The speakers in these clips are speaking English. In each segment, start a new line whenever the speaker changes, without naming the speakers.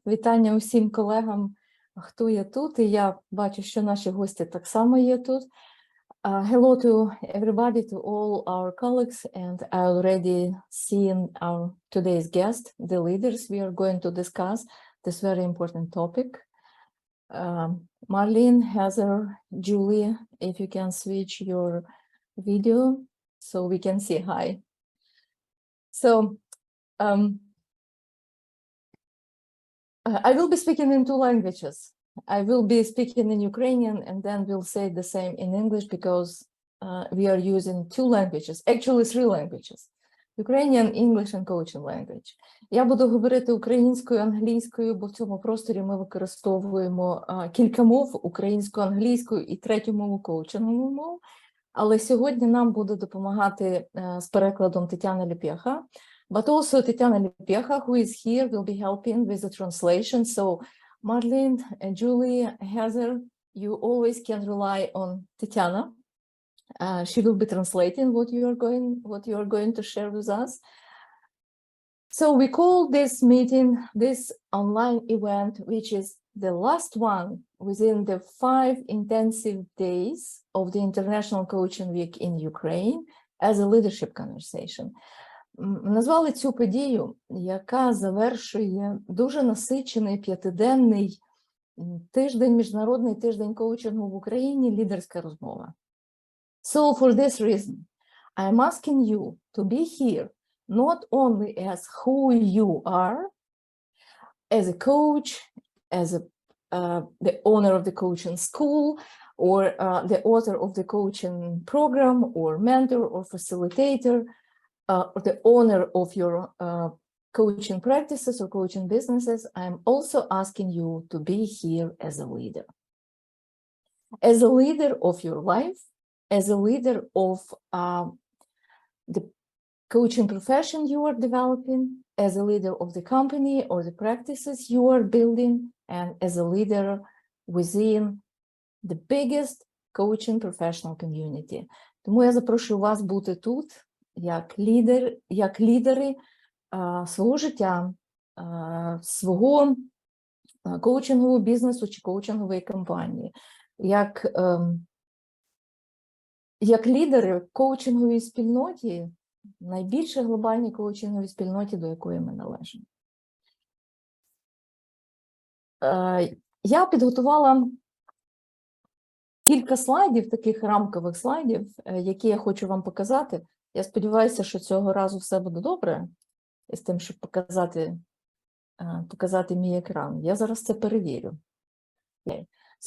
Вітання усім колегам, хто є тут. І я бачу, що наші гості так само є тут. Hello to everybody, to all our colleagues, and I already seen our today's guest, the leaders. We are going to discuss this very important topic. Marlene, Heather, Julie, if you can switch your video so we can say hi. So, I will be speaking in two languages. I will be speaking in Ukrainian and then we'll say the same in English because we are using two languages, actually three languages. Ukrainian, English and coaching language. Я буду говорити українською, англійською, бо в цьому просторі ми використовуємо кілька мов, українською, англійською і третю мову коучингову мову. Але сьогодні нам буде допомагати з перекладом Тетяна Лепеха. But also Tatiana Lepecha, who is here, will be helping with the translation. So Marlene, Julie, Heather, you always can rely on Tatiana. She will be translating what you are going to share with us. So we call this meeting, this online event, which is the last one within the 5 intensive days of the International Coaching Week in Ukraine, as a leadership conversation. Назвали цю подію, яка завершує дуже насичений 5-денний тиждень, міжнародний тиждень коучингу в Україні, лідерська розмова. So for this reason, I am asking you to be here not only as who you are, as a coach, as the owner of the coaching school, or the author of the coaching program, or mentor, or facilitator, or the owner of your coaching practices or coaching businesses. I'm also asking you to be here as a leader. As a leader of your life, as a leader of the coaching profession you are developing, as a leader of the company or the practices you are building, and as a leader within the biggest coaching professional community. Тому я запрошую вас бути тут, як лідери свого життя, свого коучингового бізнесу чи коучингової компанії, як лідери в коучинговій спільноті, найбільшій глобальній коучинговій спільноті, до якої ми належимо. Я підготувала кілька слайдів, таких рамкових слайдів, які я хочу вам показати. Я сподіваюся, що цього разу все буде добре з тим, щоб показати мій екран. Я зараз це перевірю.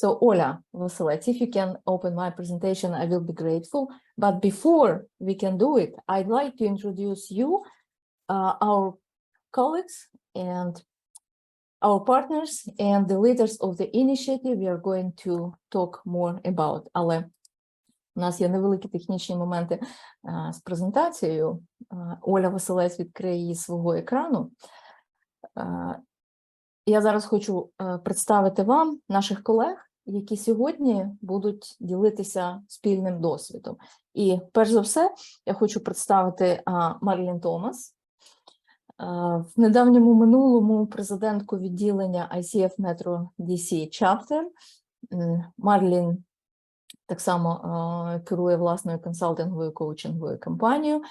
So, Оля Василець, if you can open my presentation, I will be grateful. But before we can do it, I'd like to introduce you, our colleagues and our partners and the leaders of the initiative we are going to talk more about. Але у нас є невеликі технічні моменти з презентацією. Оля Василець відкриє її свого екрану. Я зараз хочу представити вам наших колег, які сьогодні будуть ділитися спільним досвідом. І перш за все, я хочу представити Марлін Томас, в недавньому минулому президентку відділення ICF Metro DC Chapter. Марлін так само керує власною консалтинговою коучинговою компанією.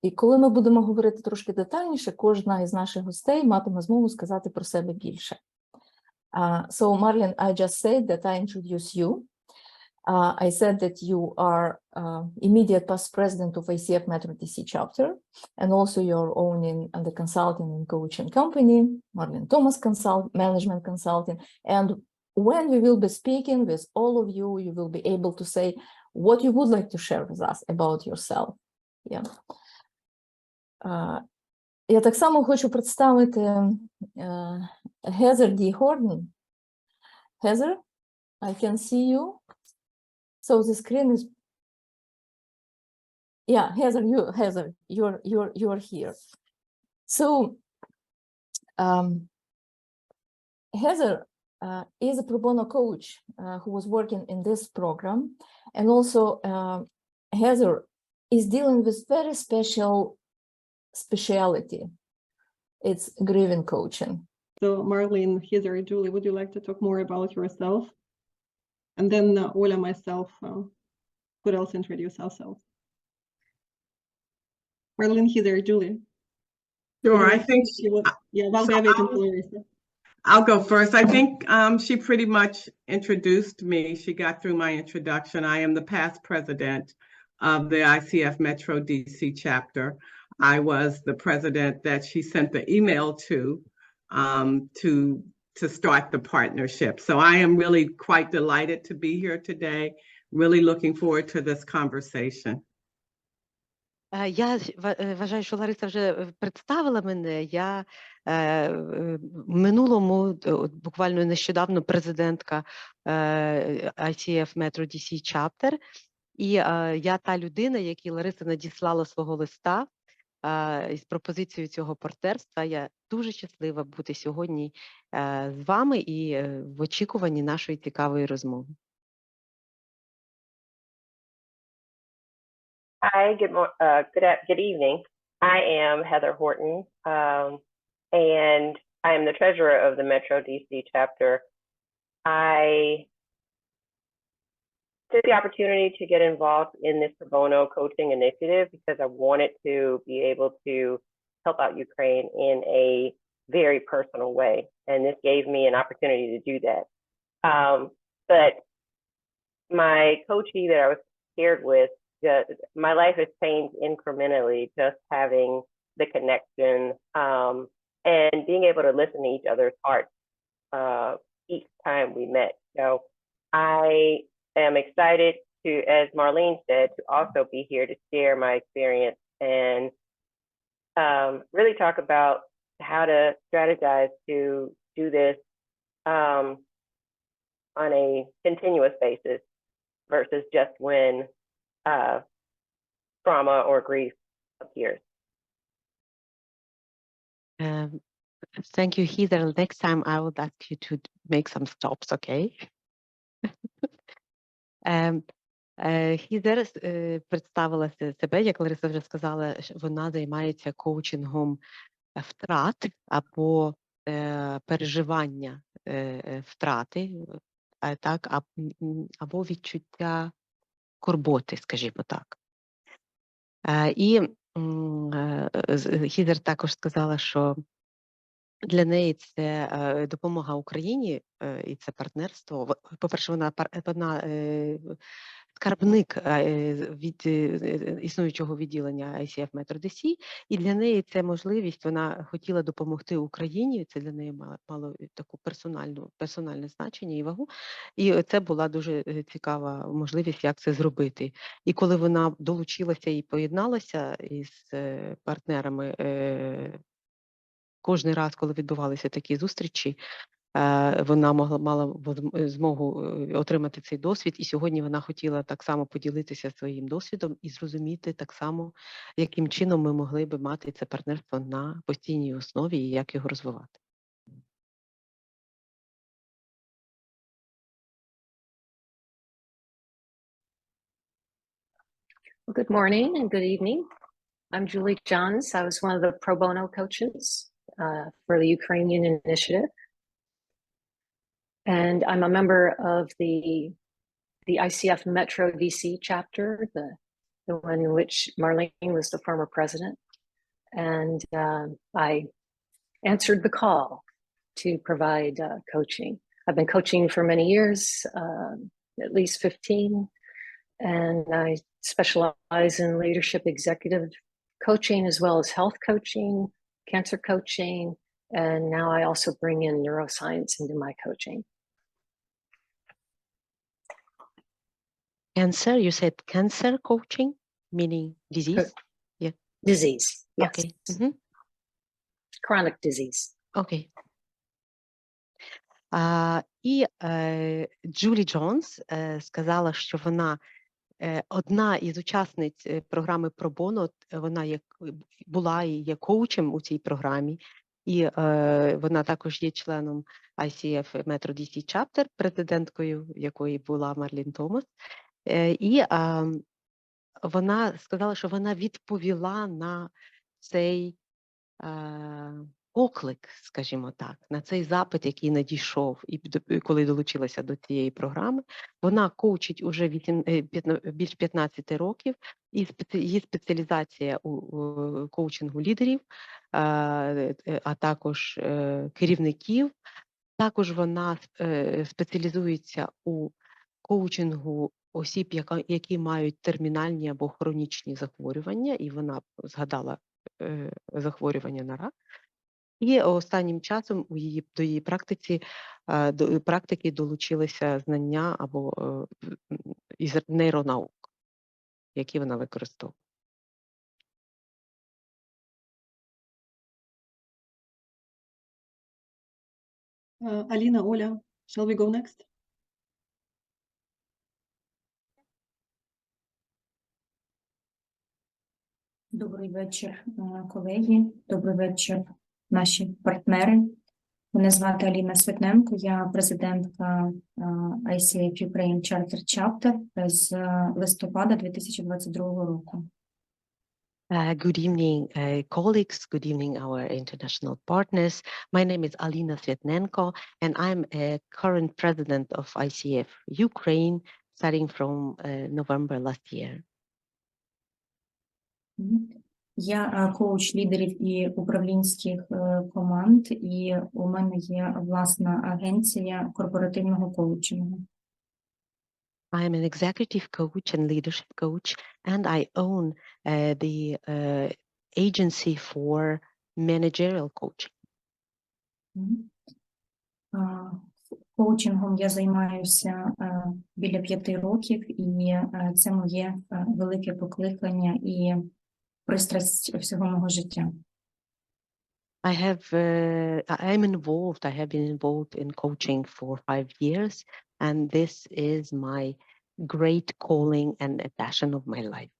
І коли ми будемо говорити трошки детальніше, кожна із наших гостей матиме змогу сказати про себе більше. So, Marlene, I just said that I introduce you. I said that you are immediate past president of ICF Metro DC Chapter, and also you're owning the consulting and coaching company, Marlene Thomas Management Consulting. And when we will be speaking with all of you, you will be able to say what you would like to share with us about yourself. Yeah. Я так само хочу представити Heather D. Horton. Heather, I can see you. So the screen is, yeah, Heather, you're here. So Heather is a Pro-Bono coach who was working in this program, and also Heather is dealing with very speciality. It's grieving coaching.
So Marlene, Heather, Julie, would you like to talk more about yourself? And then Ola, myself, could also introduce ourselves. Marlene, Heather, Julie.
Sure, I think,
yeah, while we're waiting for Larysa.
I'll go first. I think she pretty much introduced me. She got through my introduction. I am the past president of the ICF Metro DC chapter. I was the president that she sent the email to start the partnership. So I am really quite delighted to be here today. Really looking forward to this conversation.
Я вважаю, що Лариса вже представила мене. Я в минулому, буквально нещодавно, президентка ICF Metro DC Chapter, і я та людина, якій Лариса надіслала свого листа із пропозицією цього партнерства. Я дуже щаслива бути сьогодні з вами і в очікуванні нашої цікавої розмови.
Hi, good evening. I am Heather Horton, and I am the treasurer of the Metro DC chapter. I took the opportunity to get involved in this Pro-Bono coaching initiative because I wanted to be able to help out Ukraine in a very personal way, and this gave me an opportunity to do that. But my coachee that I was paired with, my life has changed incrementally just having the connection and being able to listen to each other's hearts each time we met. So I am excited to, as Marlene said, to also be here to share my experience and really talk about how to strategize to do this on a continuous basis versus just when trauma or grief appears.
Thank you, Heather. Next time I would ask you to make some stops, okay? Heather представила себе, як Лариса вже сказала, вона займається коучингом втрат або переживання втрати, так, або відчуття скорботи, скажімо так. І Хідер також сказала, що для неї це допомога Україні і це партнерство. По-перше, вона скарбник від існуючого відділення ICF Metro DC, і для неї це можливість, вона хотіла допомогти Україні, це для неї мало таку персональне значення і вагу, і це була дуже цікава можливість, як це зробити. І коли вона долучилася і поєдналася із партнерами, кожен раз, коли відбувалися такі зустрічі, вона мала змогу отримати цей досвід, і сьогодні вона хотіла так само поділитися своїм досвідом і зрозуміти так само, яким чином ми могли би мати це партнерство на постійній основі і як його розвивати.
Well, good morning and good evening. I'm Julie Johns. I was one of the Pro-Bono coaches for the Ukrainian initiative. And I'm a member of the ICF Metro DC chapter, the one in which Marlene was the former president. And I answered the call to provide coaching. I've been coaching for many years, at least 15, and I specialize in leadership executive coaching as well as health coaching, cancer coaching, and now I also bring in neuroscience into my coaching.
Cancer, you said cancer coaching, meaning disease? Yeah.
Disease, yes.
Okay. Mm-hmm.
Chronic disease.
Okay. І Джулі Джонс сказала, що вона одна із учасниць програми Pro-Bono, вона була і є коучем у цій програмі, і вона також є членом ICF Metro DC Chapter, президенткою якої була Марлін Томас. І вона сказала, що вона відповіла на цей поклик, скажімо так, на цей запит, який надійшов, і коли долучилася до цієї програми. Вона коучить уже більш 15 років, і її спеціалізація у коучингу лідерів, а також керівників. Також вона спеціалізується у коучингу осіб, які мають термінальні або хронічні захворювання, і вона згадала захворювання на рак. І останнім часом до її практики долучилися знання або із нейронаук, які вона використовує.
Alina, Ola, shall we go next?
Добрий вечір, колеги. Добрий вечір, наші партнери. Мене звати Аліна Світненко, я президентка ICF Ukraine Charter Chapter з листопада 2022 року.
Good evening, colleagues. Good evening, our international partners. My name is Alina Svetnenko, and I'm a current president of ICF Ukraine, starting from November last year.
Я коуч лідерів і управлінських команд, і у мене є власна агенція корпоративного коучингу.
I am an executive coach and leadership coach, and I own the agency for managerial coaching.
Коучингом я займаюся біля 5 років, і це моє велике покликання і пристрасть всього мого життя.
I am involved. I have been involved in coaching for 5 years, and this is my great calling and a passion of my life.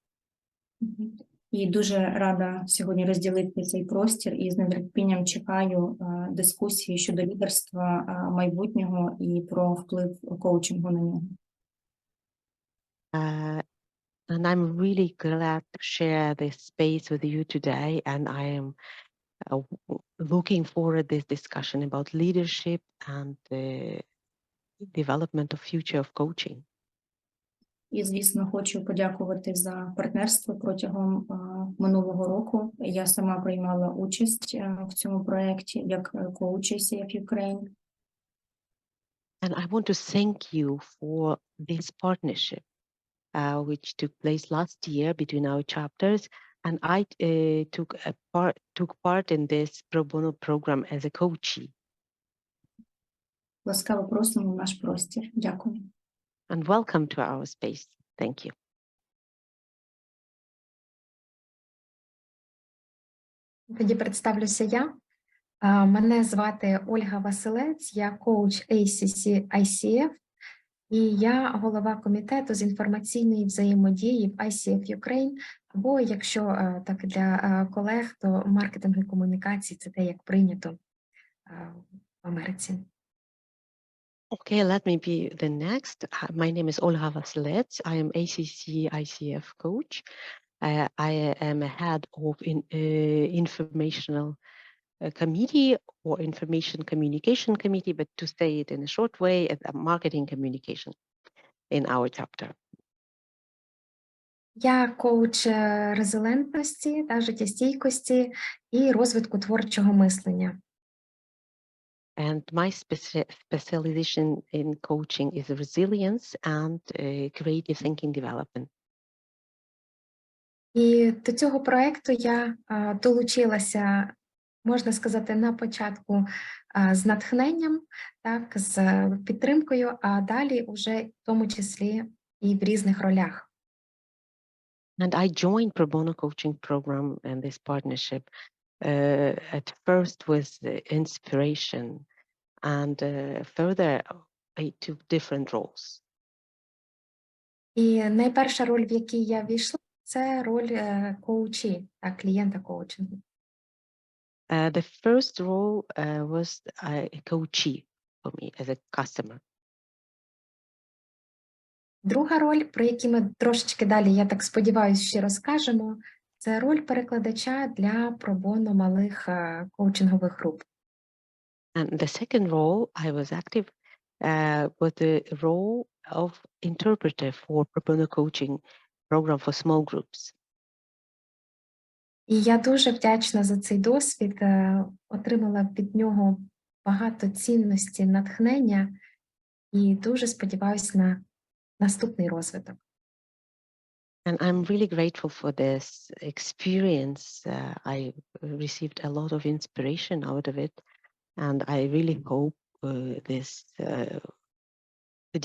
І дуже рада сьогодні розділити цей простір, і з нетерпінням чекаю дискусії щодо лідерства майбутнього і про вплив коучингу на нього.
And I'm really glad to share this space with you today, and I am looking forward to this discussion about leadership and the development of future of coaching.
І, звісно, хочу подякувати за партнерство протягом минулого року. Я сама приймала участь в цьому проєкті як коуч ICF Ukraine.
And I want to thank you for this partnership, which took place last year between our chapters, and I took part in this Pro-Bono program as a coachee.
Ласкаво просимо в наш простір. Дякую.
And welcome to our space. Thank you.
Тоді представлюся я. Мене звати Ольга Василець, я коуч ICF, і я голова комітету з інформаційної взаємодії в ICF Ukraine, або, якщо так для колег, то маркетинг і комунікації – це те, як прийнято в Америці.
Okay, let me be the next. My name is Olga Vasilets. I am ICF coach. I am a head of informational committee or information communication committee, but to say it in a short way, a marketing communication in our chapter.
Я коуч резилентності та життєстійкості і розвитку творчого мислення.
And my specialization in coaching is resilience and creative thinking development.
І до цього проєкту я долучилася, можна сказати, на початку з натхненням, так, з підтримкою, а далі уже в тому числі і в різних ролях.
And I joined Pro-Bono coaching program and this partnership at first with inspiration, and further I took different roles.
І найперша роль, в якій я війшла, це роль коучі, так, клієнта коучингу.
The first role was a coachee for me as a customer.
Друга роль, про яку ми трошечки далі, я так сподіваюся, ще розкажемо, це роль перекладача для ProBono малих коучингових груп.
And the second role I was active was the role of interpreter for Pro-Bono coaching program for small groups.
І я дуже вдячна за цей досвід, отримала від нього багато цінності, натхнення і дуже сподіваюся на наступний розвиток.
And I'm really grateful for this experience. I received a lot of inspiration out of it, and I really hope the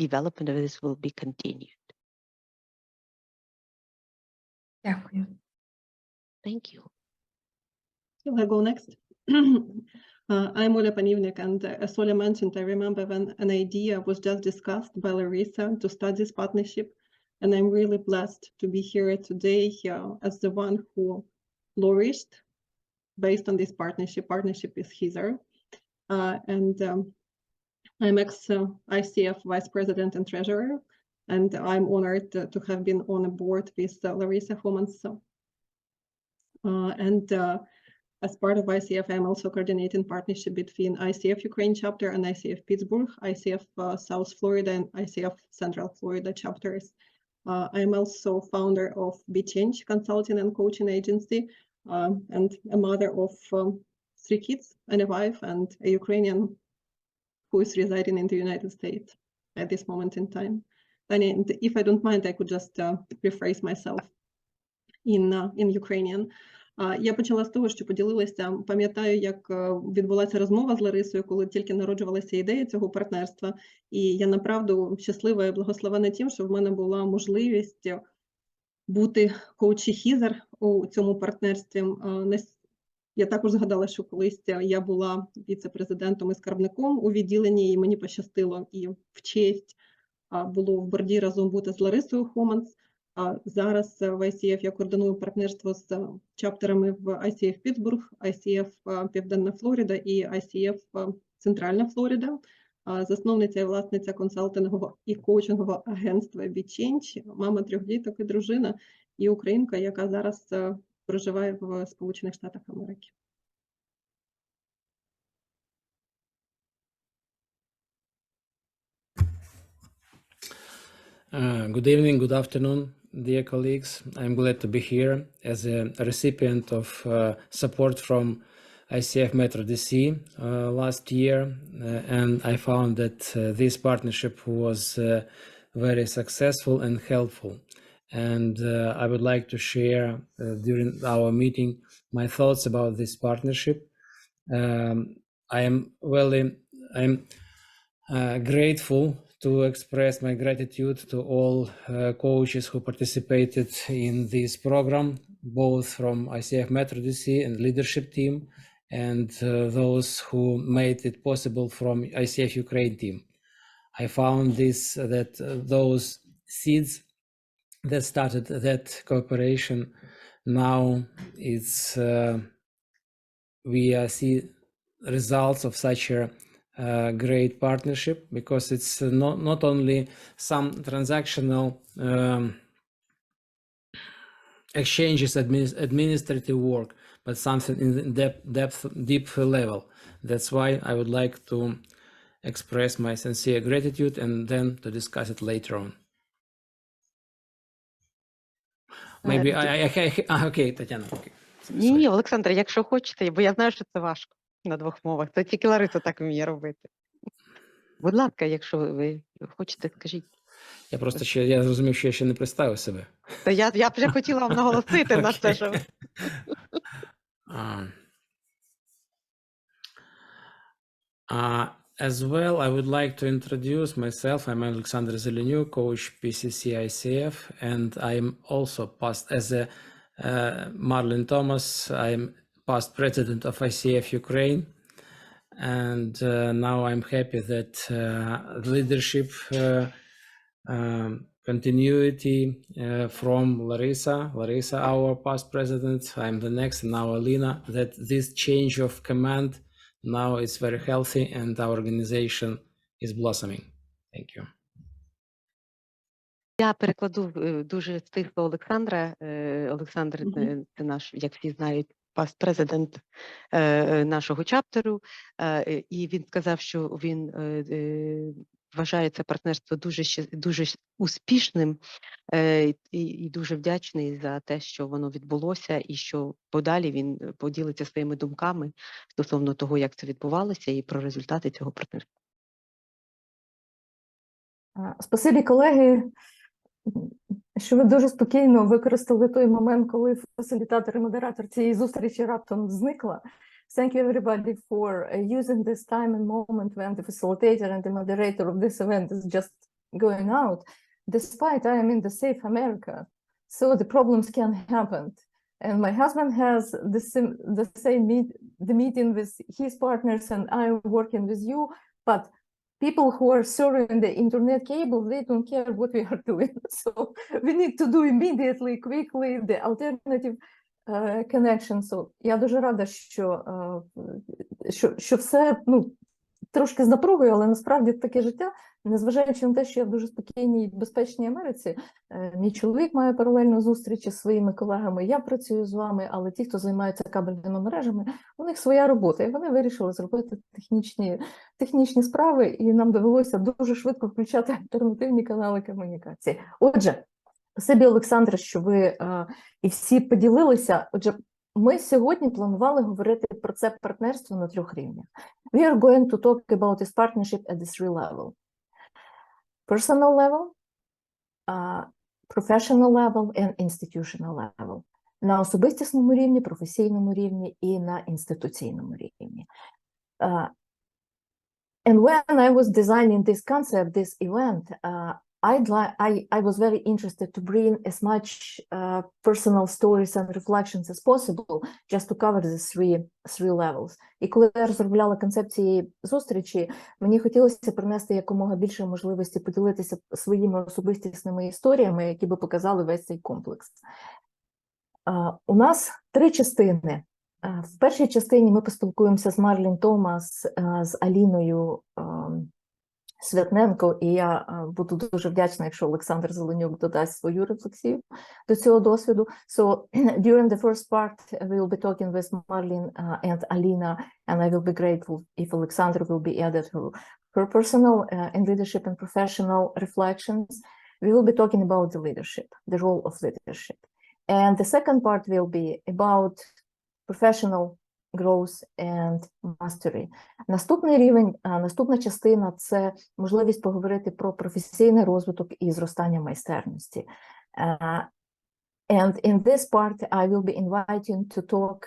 development of this will be continued.
Дякую.
Thank you.
Shall I go next? I'm Oля Panivnik, and as Oля mentioned, I remember when an idea was just discussed by Larysa to start this partnership, and I'm really blessed to be here today as the one who flourished based on this partnership. Partnership with Heather, and I'm ex-ICF Vice President and Treasurer, and I'm honored to have been on a board with Larysa Homans. As part of ICF, I'm also coordinating partnership between ICF Ukraine chapter and ICF Pittsburgh, ICF South Florida, and ICF Central Florida chapters. I'm also founder of Be Change Consulting and Coaching Agency, and a mother of 3 kids and a wife, and a Ukrainian who is residing in the United States at this moment in time. And if I don't mind, I could just rephrase myself in Ukrainian. Я почала з того, що поділилася, пам'ятаю, як відбулася розмова з Ларисою, коли тільки народжувалася ідея цього партнерства, і я направду щаслива і благословена тим, що в мене була можливість бути коучі Хізер у цьому партнерстві. Я також згадала, що колись я була віце-президентом і скарбником у відділенні, і мені пощастило і в честь було в борді разом бути з Ларисою Хоманс. Зараз в ICF я координую партнерство з чаптерами в ICF Питтсбург, ICF Південна Флорида і ICF Центральна Флорида. Засновниця і власниця консалтингового і коучингового агентства Be Change, мама 3 діток і дружина, і українка, яка зараз проживає в Сполучених Штатах Америки.
Good evening, good afternoon, dear colleagues. I'm glad to be here as a recipient of support from ICF Metro DC last year, and I found that this partnership was very successful and helpful. And I would like to share during our meeting my thoughts about this partnership. I'm grateful to express my gratitude to all coaches who participated in this program, both from ICF Metro DC and leadership team, and those who made it possible from ICF Ukraine team. I found that those seeds that started that cooperation, now we see results of such a great partnership, because it's not only some transactional exchanges, administrative work, but something in deep level. That's why I would like to express my sincere gratitude and then to discuss it later on. Maybe okay, Тетяна. Okay.
Ні, Олександр, якщо хочете, бо я знаю, що це важко на 2 мовах. Це тільки Лариса так вміє робити. Будь ласка, якщо ви хочете, скажіть.
Я просто я зрозумів, що я ще не представив себе.
Та я вже хотіла вам наголосити на це, що...
As well, I would like to introduce myself. I'm Alexander Zelenuk, coach PCC ICF, and I'm also past, as a Marlon Thomas, I'm past president of ICF Ukraine. And now I'm happy that leadership continuity from Larysa, our past president, I'm the next, and now Alina, that this change of command now is very healthy and our organization is blossoming. Thank you.
Я перекладу дуже стисло Олександра. Олександр, це наш, як всі знають, президент нашого чаптеру, і він сказав, що він вважає це партнерство дуже успішним і дуже вдячний за те, що воно відбулося, і що подалі він поділиться своїми думками стосовно того, як це відбувалося, і про результати цього партнерства.
Спасибі, колеги, що ви дуже спокійно використали той момент, коли фасилітатор і модератор цієї зустрічі раптом зникла. Thank you everybody for using this time and moment when the facilitator and the moderator of this event is just going out, despite I am in the safe America, so the problems can happen. And my husband has the meeting with his partners, and I'm working with you, but people who are serving the internet cable, they don't care what we are doing. So we need to do immediately, quickly, the alternative connection. So я дуже рада, що все, трошки з напругою, але насправді таке життя, незважаючи на те, що я в дуже спокійній і безпечній Америці, мій чоловік має паралельно зустрічі з своїми колегами, я працюю з вами, але ті, хто займаються кабельними мережами, у них своя робота, і вони вирішили зробити технічні справи, і нам довелося дуже швидко включати альтернативні канали комунікації. Отже, спасибі, Олександре, що ви і всі поділилися. Отже, ми сьогодні планували говорити про це партнерство на 3 рівнях. We are going to talk about this partnership at the 3 levels. Personal level, professional level and institutional level. На особистісному рівні, професійному рівні і на інституційному рівні. And when I was designing this concept, this event, I was very interested to bring as much personal stories and reflections as possible just to cover the three levels. І коли я розробляла концепції зустрічі, мені хотілося принести якомога більше можливості поділитися своїми особистісними історіями, які би показали весь цей комплекс. У нас 3 частини. В першій частині ми поспілкуємося з Марлін Томас, з Аліною Святненко, і я буду дуже вдячна, якщо Олександр Зеленюк додасть свою рефлексію до цього досвіду. So, during the first part, we will be talking with Marlene and Alina, and I will be grateful if Alexander will be added her personal and leadership and professional reflections. We will be talking about the leadership, the role of leadership. And the second part will be about professional growth and mastery. Наступний рівень, наступна частина – це можливість поговорити про професійний розвиток і зростання майстерності. And in this part, I will be inviting to talk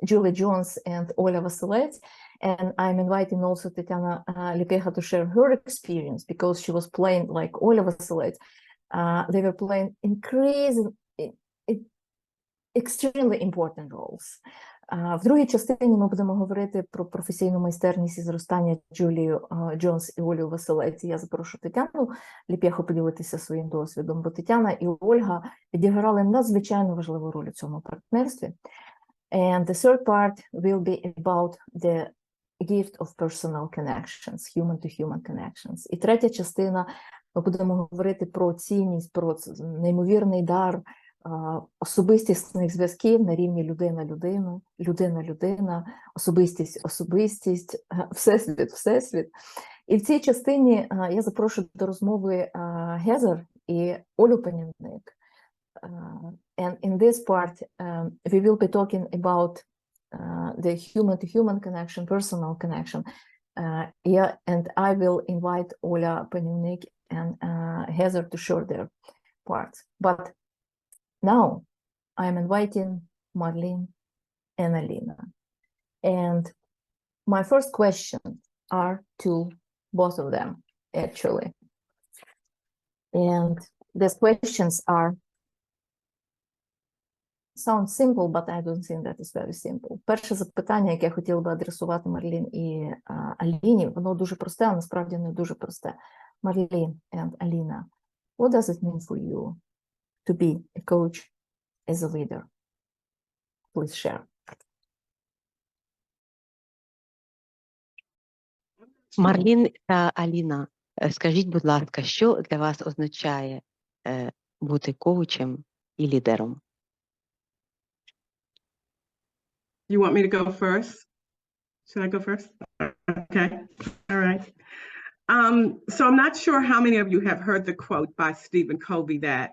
Julie Jones and Oля Vasilets, and I'm inviting also Tatiana Lepeha to share her experience because she was playing like Oля Vasilets. They were playing extremely important roles. В другій частині ми будемо говорити про професійну майстерність і зростання Джулію Джонс і Олю Василець. Я запрошу Тетяну Ліпєху поділитися своїм досвідом, бо Тетяна і Ольга відіграли надзвичайно важливу роль у цьому партнерстві. And the third part will be about the gift of personal connections, human-to-human connections. І третя частина ми будемо говорити про цінність, про неймовірний дар особистісних зв'язків на рівні людина-людина, людина-людина, особистість, всесвіт. І в цій частині я запрошую до розмови Гезер і Олю Панівник. And in this part, we will be talking about the human-to-human connection, personal connection. And I will invite Ola Panivnik and Heather to share their parts. But now I am inviting Marlene and Alina. And my first questions are to both of them, actually. And these questions sound simple, but I don't think that is very simple. Перше запитання, яке я хотіла би адресувати Марлін і Аліні, воно дуже просте, а насправді не дуже просте. Marlene and Alina, what does it mean for you to be a coach as a leader? Please share.
Марлін та Аліна, Скажіть, будь ласка, що для вас означає бути коучем і лідером?
You want me to go first? Should I go first? Okay, all right. So I'm not sure how many of you have heard the quote by Stephen Covey that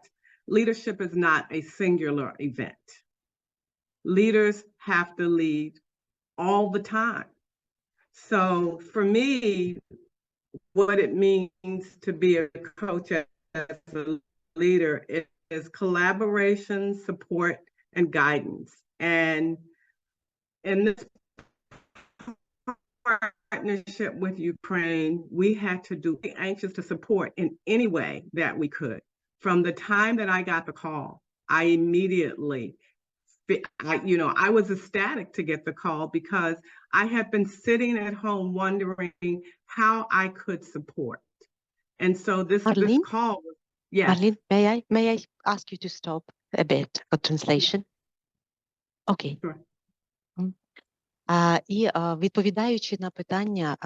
leadership is not a singular event. Leaders have to lead all the time. So for me, what it means to be a coach as a leader is collaboration, support, and guidance. And in this partnership with Ukraine, we had to be anxious to support in any way that we could. From the time that I got the call, I immediately, I was ecstatic to get the call because I had been sitting at home wondering how I could support. And so this call, yes.
Marlene, may I ask you to stop a bit for translation? Okay.
Sure.
І відповідаючи на питання,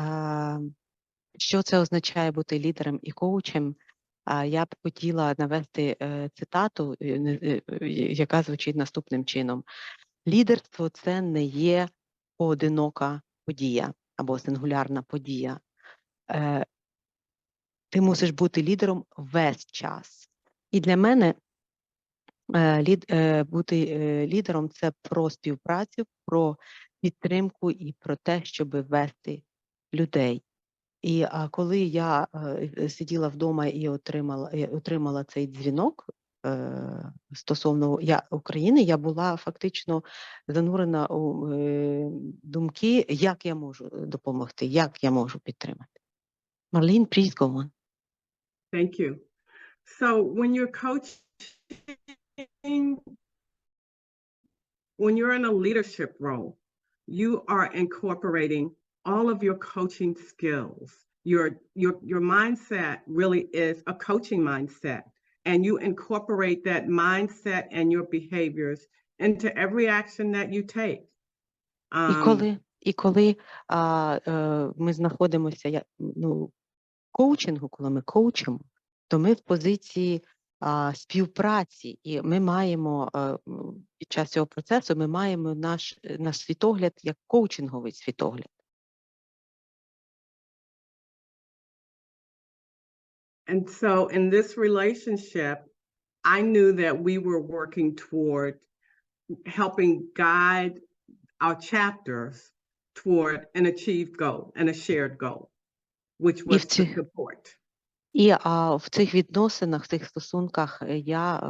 що це означає бути лідером і коучем, я б хотіла навести цитату, яка звучить наступним чином. Лідерство – це не є поодинока подія або сингулярна подія. Ти мусиш бути лідером весь час. І для мене бути лідером – це про співпрацю, про підтримку і про те, щоб вести людей. І коли я сиділа вдома і отримала цей дзвінок стосовно України, я була фактично занурена у думки, як я можу допомогти, як я можу підтримати. Marlene, please go on.
Thank you. So when you're coaching, when you're in a leadership role, you are incorporating all of your coaching skills. Your mindset really is a coaching mindset, and you incorporate that mindset and your behaviors into every action that you take.
І коли ми знаходимося в коучингу, коли ми коучимо, то ми в позиції співпраці, і ми маємо під час цього процесу ми маємо наш світогляд як коучинговий світогляд.
And so in this relationship, I knew that we were working toward helping guide our chapters toward an achieved goal and a shared goal, which was to support.
І в цих відносинах, в цих стосунках я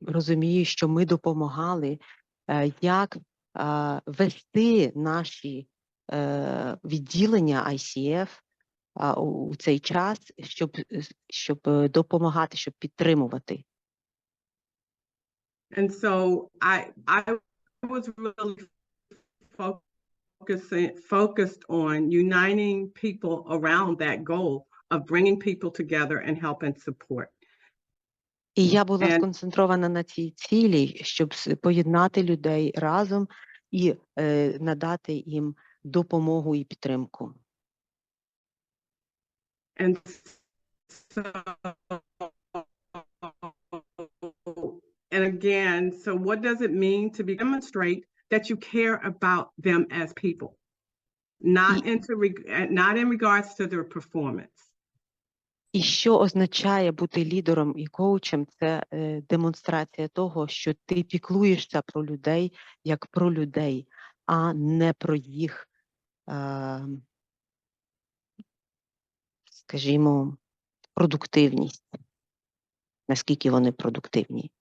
розумію, що ми допомагали, як вести наші відділення ICF у цей час, щоб допомагати, щоб підтримувати.
And so I was really focused on uniting people around that goal of bringing people together and help and support.
І я була сконцентрована на цій цілі, щоб поєднати людей разом і надати їм допомогу і підтримку.
And so, and again, so what does it mean to demonstrate that you care about them as people, not in regards to their performance?
І що означає бути лідером і коучем? Це демонстрація того, що ти піклуєшся про людей як про людей, а не про їх, скажімо, продуктивність. Наскільки вони продуктивні.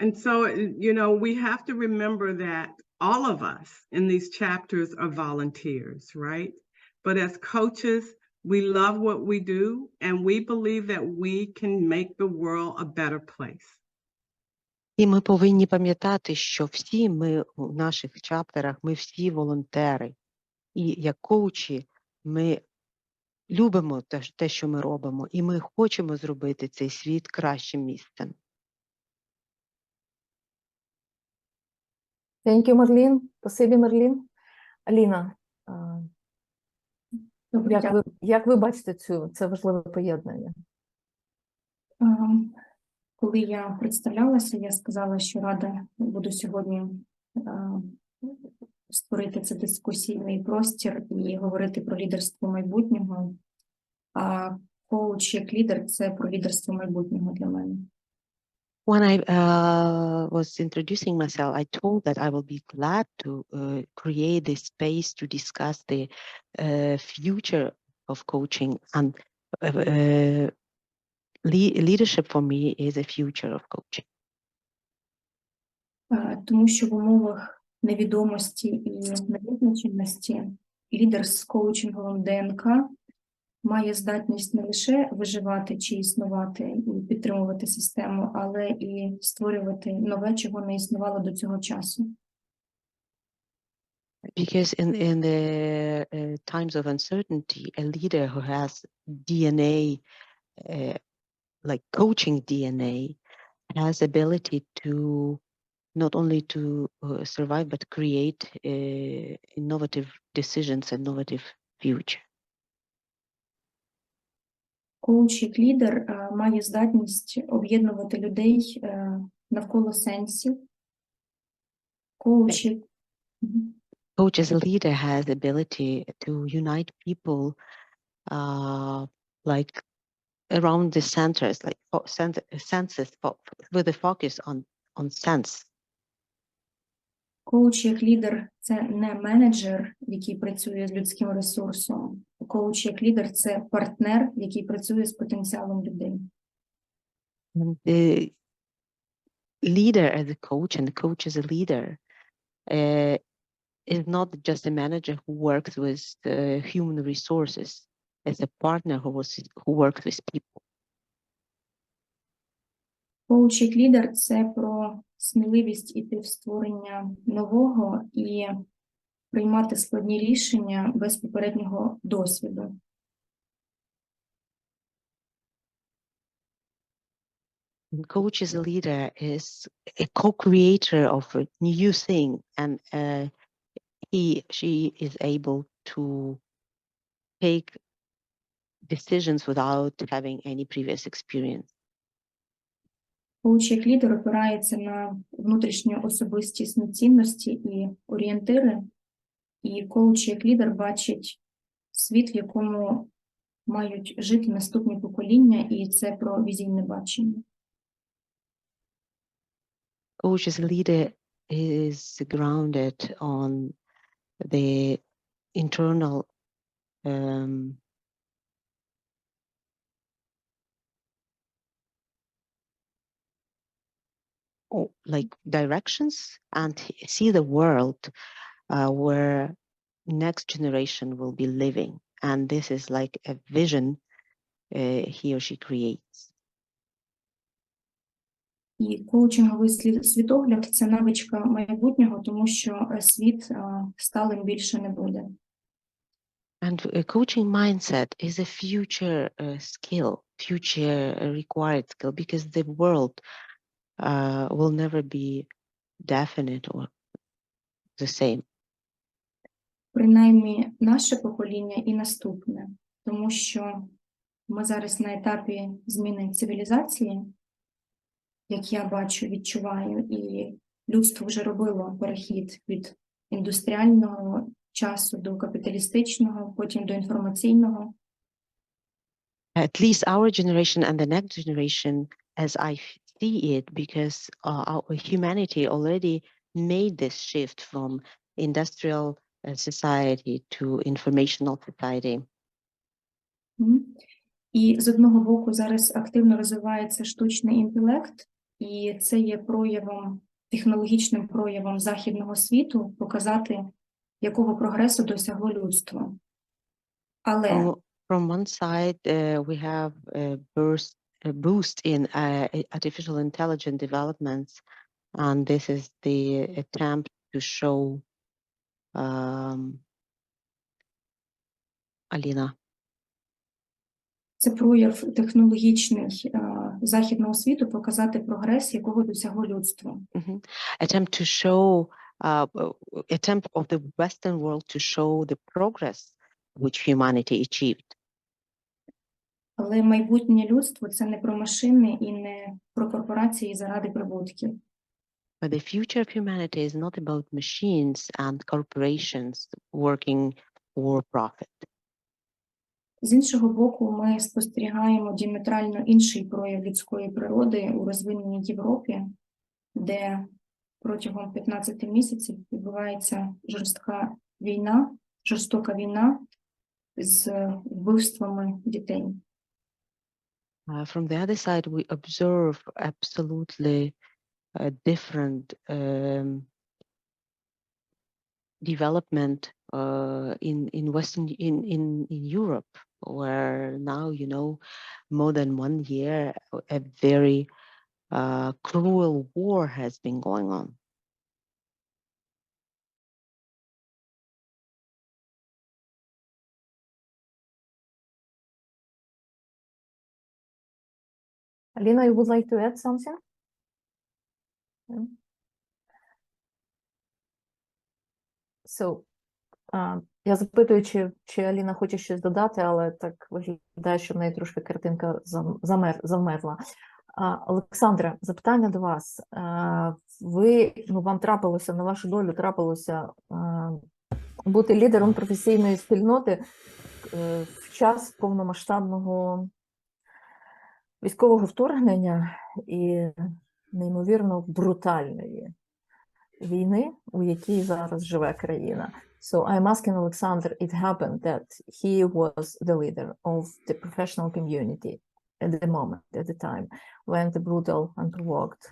And so, we have to remember that all of us in these chapters are volunteers, right? But as coaches, we love what we do, and we believe that we can make the world a better place.
І ми повинні пам'ятати, що всі ми у наших чаптерах, ми всі волонтери. І як коучі ми любимо те, що ми робимо, і ми хочемо зробити цей світ кращим місцем.
Thank you, Marlene. Спасибі, Marlene. Аліна,
Добре, дякую.
Як ви бачите це важливе поєднання?
Коли я представлялася, я сказала, що рада буду сьогодні створити цей дискусійний простір і говорити про лідерство майбутнього. А коуч як лідер – це про лідерство майбутнього для мене.
When I was introducing myself, I told that I will be glad to create this space to discuss the future of coaching, and leadership for me is a future of coaching.
Тому що в умовах невідомості і невизначеності лідер з коучинговим ДНК має здатність не лише виживати чи існувати і підтримувати систему, але і створювати нове, чого не існувало до цього часу.
Because in the times of uncertainty, a leader who has DNA, like coaching DNA, has ability to not only to survive, but create innovative decisions, innovative future.
Коуч як лідер має здатність об'єднувати людей навколо сенсів. Коуч
as a leader has the ability to unite people like around the centers, like senses, with a focus on sense.
Коуч як лідер – це не менеджер, який працює з людським ресурсом. Коуч як лідер – це партнер, який працює з потенціалом людей.
The leader as a coach and the coach as a leader is not just a manager who works with human resources, as a partner who works with people.
Коуч як лідер – це про сміливість іти в створення нового і приймати складні рішення без попереднього досвіду.
Coach as a leader is a co-creator of a new thing, and she is able to take decisions without having any previous experience.
Коуч як лідер опирається на внутрішньо особистісні цінності і орієнтири, і коуч як лідер бачить світ, в якому мають жити наступні покоління, і це про візійне бачення.
Coach as a leader is grounded on the internal like directions, and see the world where next generation will be living, and this is like a vision he or she creates.
І коучинговий світогляд – це навичка майбутнього, тому що світ сталим більше не буде.
And a coaching mindset is a future skill, future required skill, because the world will never be definite or the same.
Принаймні, наше покоління і наступне, тому що ми зараз на етапі зміни цивілізації, як я бачу, відчуваю, і людство вже робило перехід від індустріального часу до капіталістичного, потім до інформаційного.
At least our generation and the next generation, as I see it, because our humanity already made this shift from industrial society to informational society.
І з одного боку зараз активно розвивається штучний інтелект, і це є проявом, технологічним проявом західного світу показати, якого прогресу досягло людство. Але
from one side, we have a boost in artificial intelligence developments, and this is the attempt to show Alina.
Це прояв технологічний західного світу показати прогрес, якого досягло людство.
Attempt to show, attempt of the Western world to show the progress which humanity achieved.
Але майбутнє людство – це не про машини і не про корпорації заради прибутків.
But the future of humanity is not about machines and corporations working for profit.
З іншого боку, ми спостерігаємо діаметрально інший прояв людської природи у розвиненій Європі, де протягом 15 місяців відбувається жорстока війна з вбивствами дітей.
From the other side, we observe absolutely different development in Western in Europe, where now, you know, more than 1 year, a very cruel war has been going on.
Alina, you would like to add something? Yeah. So, я запитую, чи Аліна хоче щось додати, але так виглядає, що в неї трошки картинка завмерла. Олександре, запитання до вас. Вам трапилося, на вашу долю трапилося бути лідером професійної спільноти в час повномасштабного військового вторгнення і неймовірно брутальної війни, у якій зараз живе країна. So I'm asking Alexander, it happened that he was the leader of the professional community at the moment, at the time, when the brutal, unprovoked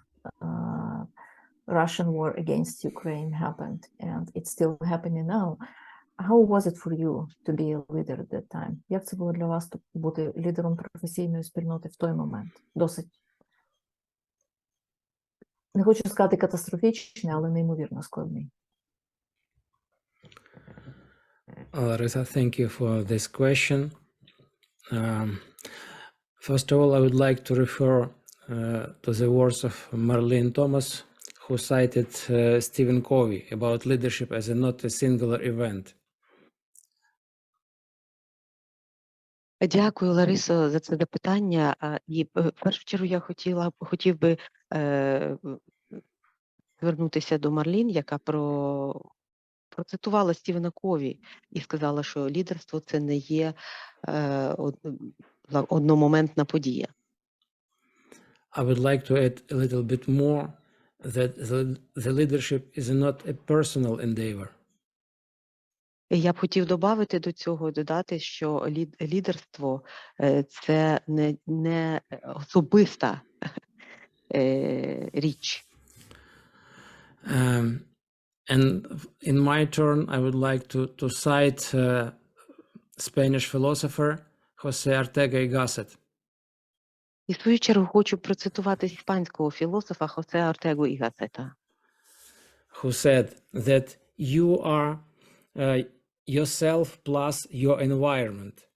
Russian war against Ukraine happened, and it's still happening now. How was it for you to be a leader at that time? Як це було для вас бути лідером професійної спільноти в той момент? Досить, не хочу сказати катастрофічний, але неймовірно складний.
Larysa, thank you for this question. First of all, I would like to refer to the words of Marlene Thomas, who cited Stephen Covey about leadership as not a singular event.
Дякую, Ларисо, за це запитання. І в першу чергу я хотів би звернутися до Марлін, яка процитувала Стівена Кові і сказала, що лідерство – це не є одномоментна подія.
I would like to add a little bit more that the leadership is not a personal endeavor.
Я б хотів додати, що лідерство – це не особиста річ.
And in my turn, I would like to cite Spanish philosopher José Ortega y Gasset.
І в свою чергу хочу процитувати іспанського філософа Хосе Ортегу і Гассета,
who said that you are yourself plus your environment.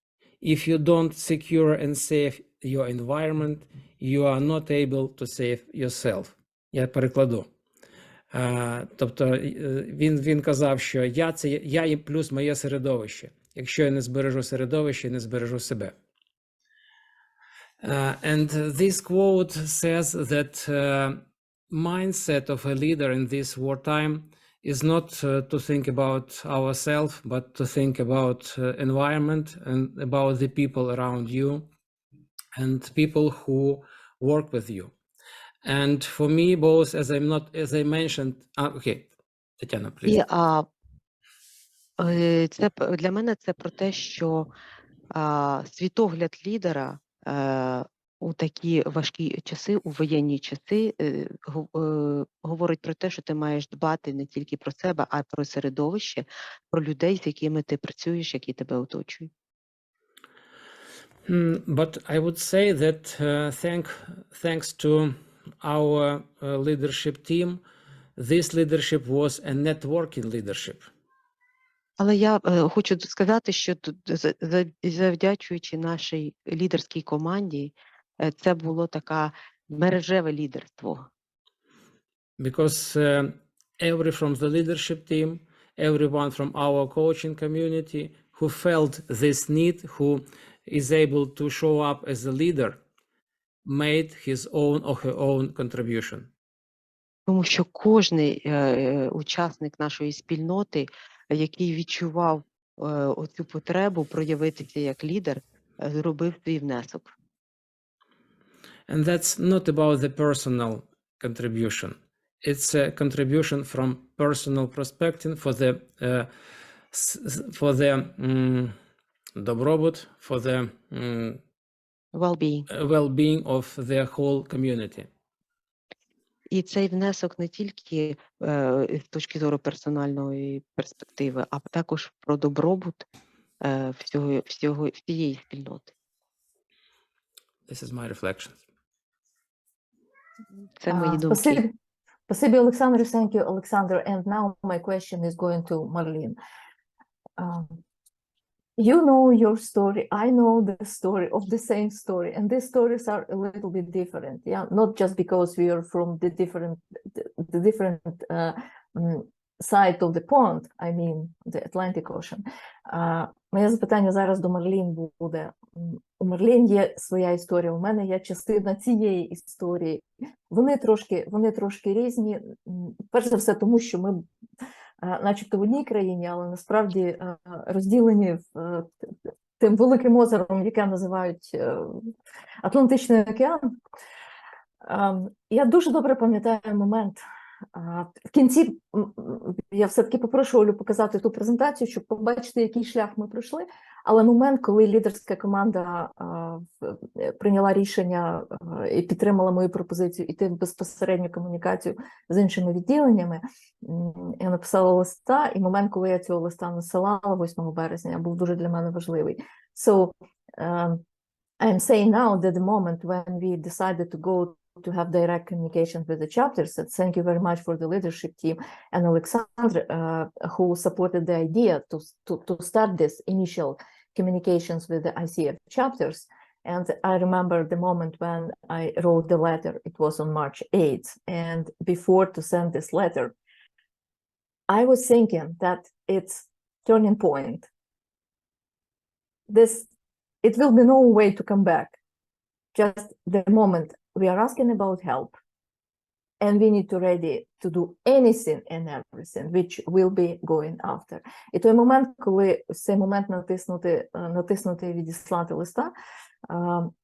If you don't secure and save your environment, you are not able to save yourself. Я перекладу. Тобто він казав, що я і плюс моє середовище. Якщо я не збережу середовище, я не збережу себе. And this quote says that mindset of a leader in this wartime is not to think about ourselves, but to think about environment and about the people around you and people who work with you. And for me, both, as I mentioned, okay, Тетяна, please.
Це для мене це про те, що світогляд лідера у такі важкі часи, у воєнні часи, говорить про те, що ти маєш дбати не тільки про себе, а й про середовище, про людей, з якими ти працюєш, які тебе оточують.
But I would say that thanks to our leadership team, this leadership was a networking leadership.
Але я хочу сказати, що завдячуючи нашій лідерській команді, це було таке мережеве лідерство.
Because every from the leadership team, everyone from our coaching community who felt this need, who is able to show up as a leader, made his own or her own contribution.
Тому що кожний учасник нашої спільноти, який відчував оцю потребу проявитися як лідер, зробив свій внесок.
And that's not about the personal contribution. It's a contribution from personal perspective for the добробут, for the well-being of the whole community.
І цей внесок не тільки з точки зору персональної перспективи, а також про добробут всієї спільноти.
This is my reflections.
Це мої думки.
Спасибі, Олександр. Thank you, Alexander. And now my question is going to Marlene. You know your story. I know the story of the same story, and these stories are a little bit different. Yeah, not just because we are from the different side of the pond. I mean, the Atlantic Ocean. Моє запитання зараз до Марлін буде. У Марлін є своя історія, у мене є частина цієї історії. Вони трошки різні. Перш за все, тому що ми начебто в одній країні, але насправді розділені тим великим озером, яке називають Атлантичний океан. Я дуже добре пам'ятаю момент. В кінці я все-таки попрошу Олю показати ту презентацію, щоб побачити, який шлях ми пройшли. Але момент, коли лідерська команда прийняла рішення і підтримала мою пропозицію йти в безпосередню комунікацію з іншими відділеннями, я написала листа, і момент, коли я цього листа насилала 8 березня, був дуже для мене важливий. So, I'm saying now that the moment when we decided to go to have direct communication with the chapters, and thank you very much for the leadership team and Alexandra, who supported the idea to start this initial communications with the ICF chapters. And I remember the moment when I wrote the letter, it was on March 8th. And before to send this letter, I was thinking that it's turning point. It will be no way to come back. Just the moment we are asking about help, and we need to ready to do anything and everything, which will be going after. І той момент, коли цей момент натиснути і відіслати листа,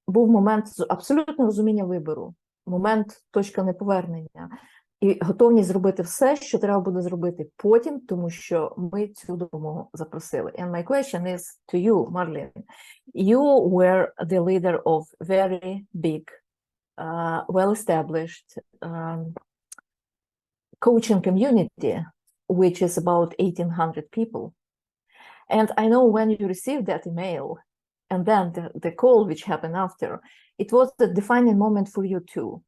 був момент абсолютно розуміння вибору, момент точка неповернення. І готовність зробити все, що треба буде зробити потім, тому що ми цю допомогу запросили. And my question is to you, Marlene. You were the leader of very big, well-established coaching community, which is about 1,800 people. And I know when you received that email, and then the call which happened after, it was the defining moment for you too.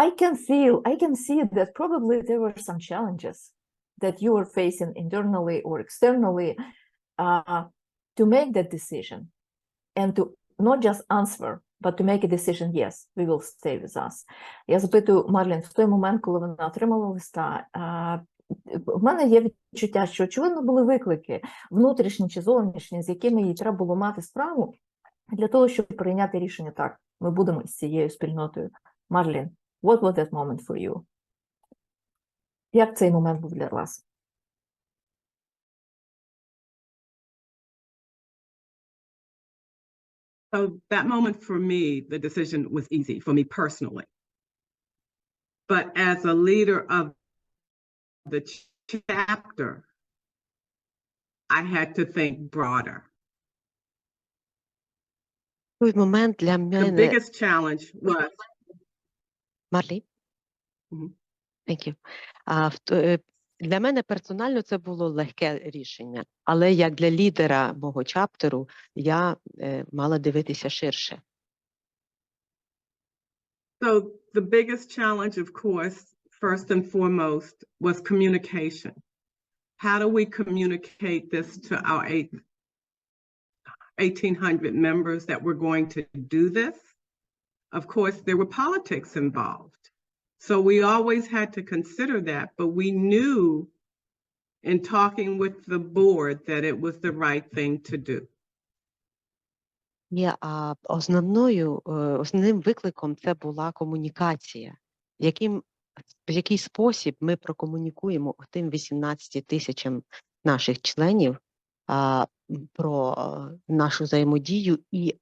I can see that probably there were some challenges that you were facing internally or externally to make that decision and to not just answer, but to make a decision, yes, we will stay with us. Я запитую Марлін, в той момент, коли вона отримала листа, в мене є відчуття, що очевидно були виклики, внутрішні чи зовнішні, з якими їй треба було мати справу для того, щоб прийняти рішення так, ми будемо з цією спільнотою. Марлін, what was that moment for you? Як цей момент був для вас?
So that moment for me, the decision was easy for me personally. But as a leader of the chapter, I had to think broader.
Той момент для мене...
The biggest challenge was...
Марлі? Thank you. Для мене персонально це було легке рішення, але як для лідера мого чаптеру я мала дивитися ширше.
So the biggest challenge, of course, first and foremost, was communication. How do we communicate this to our 1,800 members that we're going to do this? Of course, there were politics involved. So we always had to consider that, but we knew in talking with the board that it was the right thing to do.
Основним викликом це була комунікація. В який спосіб ми прокомунікуємо тим 18 тисячам наших членів про нашу взаємодію, і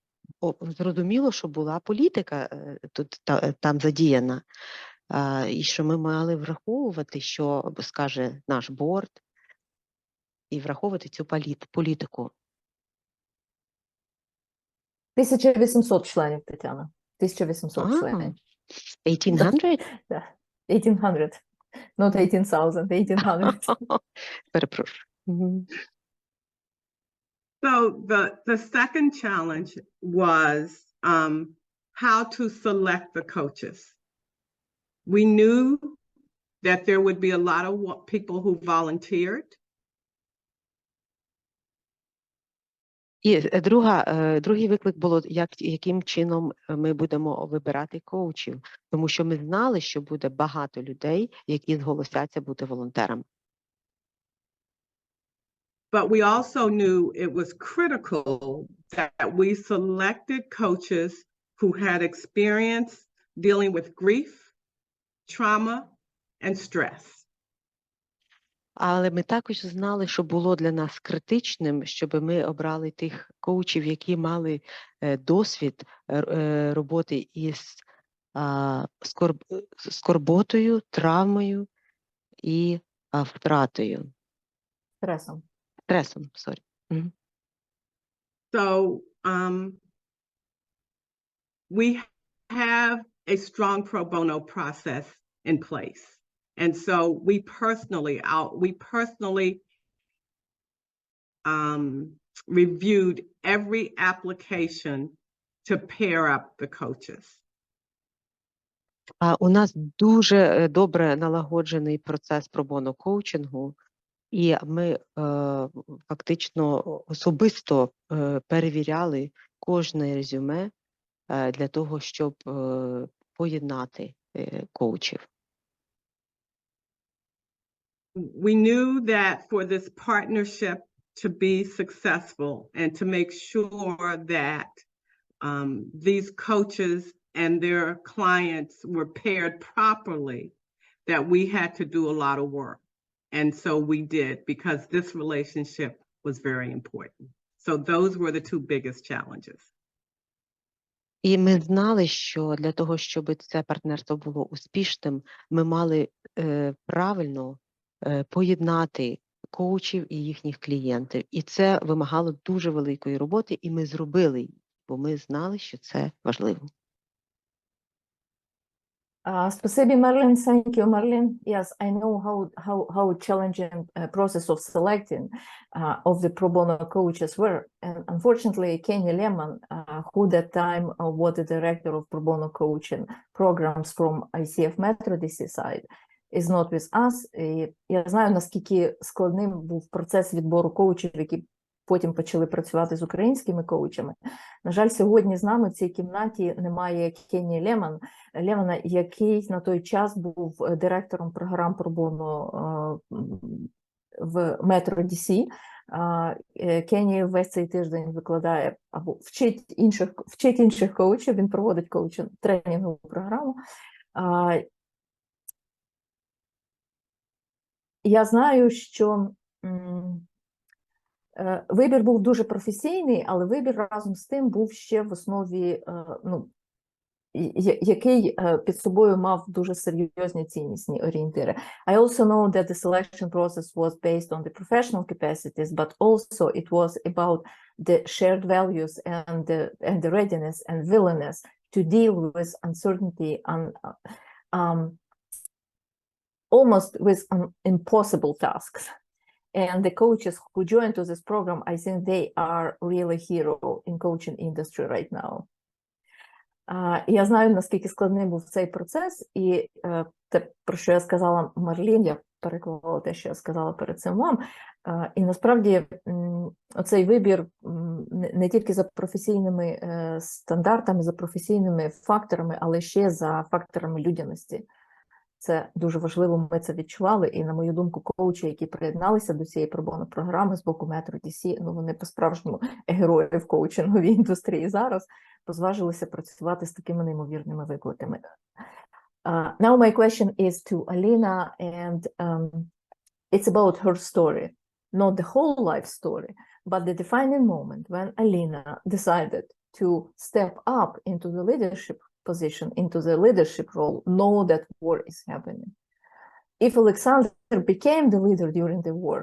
зрозуміло, що була політика тут там задіяна, і що ми мали враховувати, що скаже наш борд, і враховувати цю політику.
1800 членів, Тетяна. 1800 членів.
1800?
Да. 1800. Not 18,000, 1800.
Перепрошую.
So the second challenge was how to select the coaches. We knew that there would be a lot of people who volunteered.
І другий виклик було, яким чином ми будемо вибирати коучів, тому що ми знали, що буде багато людей, які зголосяться бути волонтерами.
But we also knew it was critical that we selected coaches who had experience dealing with grief, trauma, and stress.
Але ми також знали, що було для нас критичним, щоб ми обрали тих коучів, які мали досвід роботи із скорботою, травмою і втратою.
Стресом.
Стресом, sorry.
So we have a strong pro bono process in place. And so we personally reviewed every application to pair up the coaches.
У нас дуже добре налагоджений процес pro-bono коучингу, і ми фактично особисто перевіряли кожне резюме для того, щоб поєднати коучів.
We knew that for this partnership to be successful and to make sure that these coaches and their clients were paired properly, that we had to do a lot of work. And so we did, because this relationship was very important. So those were the two biggest challenges.
І ми знали, що для того, щоб це партнерство було успішним, ми мали правильно поєднати коучів і їхніх клієнтів. І це вимагало дуже великої роботи, і ми зробили її, бо ми знали, що це важливо.
Спасибі, Марлін. Thank you, Марлін. Yes, I know how challenging process of selecting of the pro bono coaches were. And unfortunately, Kenny Lehman, who that time was the director of pro bono coaching programs from ICF Metro DC side, is not with us. І я знаю, наскільки складним був процес відбору коучів, які потім почали працювати з українськими коучами. На жаль, сьогодні з нами в цій кімнаті немає Кенні Лемана, який на той час був директором програм Pro-Bono в Metro DC. Кенні весь цей тиждень викладає або вчить інших коучів, він проводить тренінгову програму. Я знаю, що вибір був дуже професійний, але вибір разом з тим був ще в основі, який під собою мав дуже серйозні ціннісні орієнтири. I also know that the selection process was based on the professional capacities, but also it was about the shared values and the readiness and willingness to deal with uncertainty and almost with impossible tasks. And the coaches who joined to this program, I think they are really hero in coaching industry right now. Я знаю, наскільки складним був цей процес, і те, про що я сказала Марлін, я переклала те, що я сказала перед цим вам. І насправді оцей вибір не тільки за професійними стандартами, за професійними факторами, але ще за факторами людяності. Це дуже важливо, ми це відчували, і, на мою думку, коучі, які приєдналися до цієї Pro-Bono програми з боку Metro DC, ну, вони по-справжньому герої в коучинговій індустрії зараз, позважилися працювати з такими неймовірними викликами. Now my question is to Alina, and it's about her story, not the whole life story, but the defining moment when Alina decided to step up into the leadership position, into the leadership role, know that war is happening. If Alexander became the leader during the war,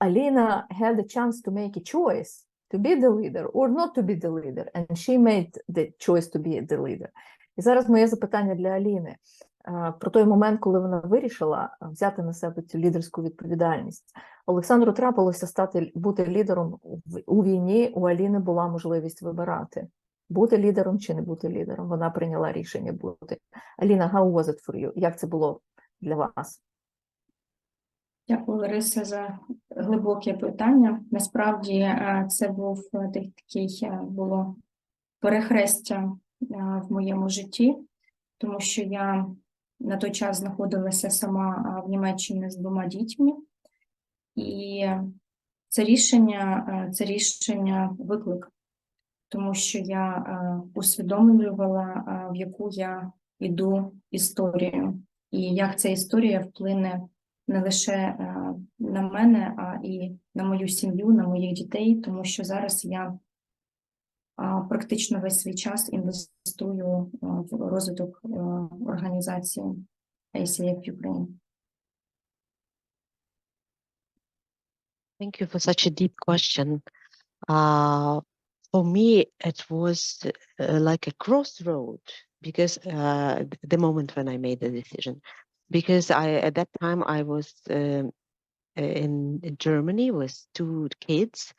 Alina had a chance to make a choice to be the leader or not to be the leader, and she made the choice to be the leader. І зараз моє запитання для Аліни про той момент, коли вона вирішила взяти на себе цю лідерську відповідальність. Олександру трапилося бути лідером у війні, у Аліни була можливість вибирати, бути лідером чи не бути лідером. Вона прийняла рішення бути. Аліна, how was it for you? Як це було для вас?
Дякую, Лариса, за глибоке питання. Насправді, це був було перехрестя в моєму житті, тому що я на той час знаходилася сама в Німеччині з 2 дітьми. І це рішення виклик, тому що я усвідомлювала, в яку я йду історію, і як ця історія вплине не лише на мене, а і на мою сім'ю, на моїх дітей, тому що зараз я практично весь свій час інвестую в розвиток організації ICF Ukraine.
Thank you for such a deep question. For me, it was like a crossroad because the moment when I made the decision, because at that time I was in Germany with 2 kids,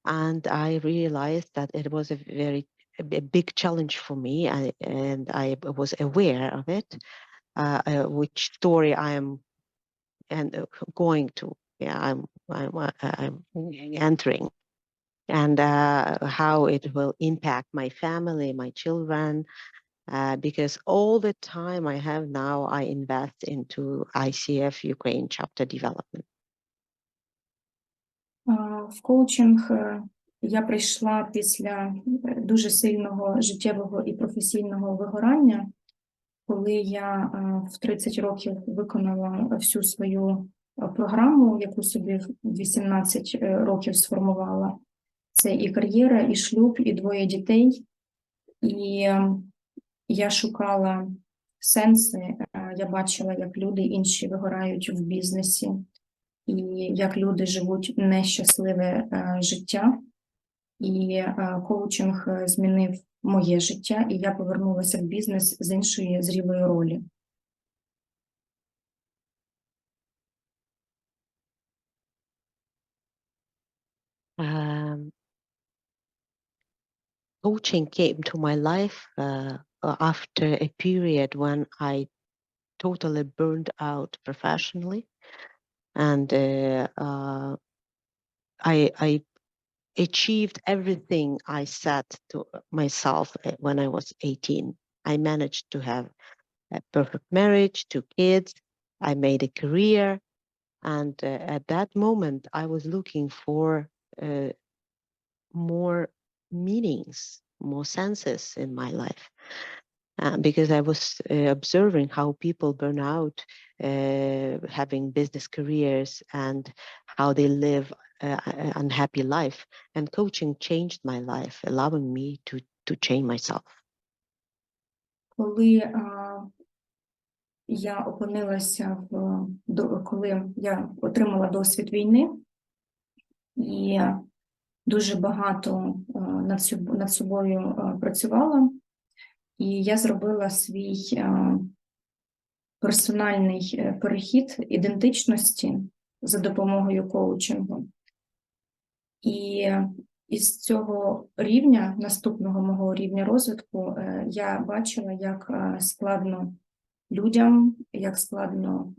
and I realized that it was a big challenge for me, and I was aware of it, which story I am going to. Yeah, I'm entering, and how it will impact my family, my children, because all the time I have now, I invest into ICF Ukraine chapter development.
В коучинг я прийшла після дуже сильного життєвого і професійного вигорання, коли я в 30 років виконала всю свою програму, яку собі в 18 років сформувала. Це і кар'єра, і шлюб, і 2 дітей. І я шукала сенси, я бачила, як люди інші вигорають в бізнесі, і як люди живуть нещасливе життя. І коучинг змінив моє життя, і я повернулася в бізнес з іншої зрілої ролі.
Coaching came to my life after a period when I totally burned out professionally, and I achieved everything I set to myself when I was 18. I managed to have a perfect marriage, 2 kids. I made a career, and at that moment I was looking for more meanings, more senses in my life, because I was observing how people burn out, having business careers, and how they live an unhappy life. And coaching changed my life, allowing me to change myself.
Коли я опинилася коли я отримала досвід війни і дуже багато над собою працювала, і я зробила свій персональний перехід ідентичності за допомогою коучингу. І із цього рівня, наступного мого рівня розвитку, я бачила, як складно людям, як складно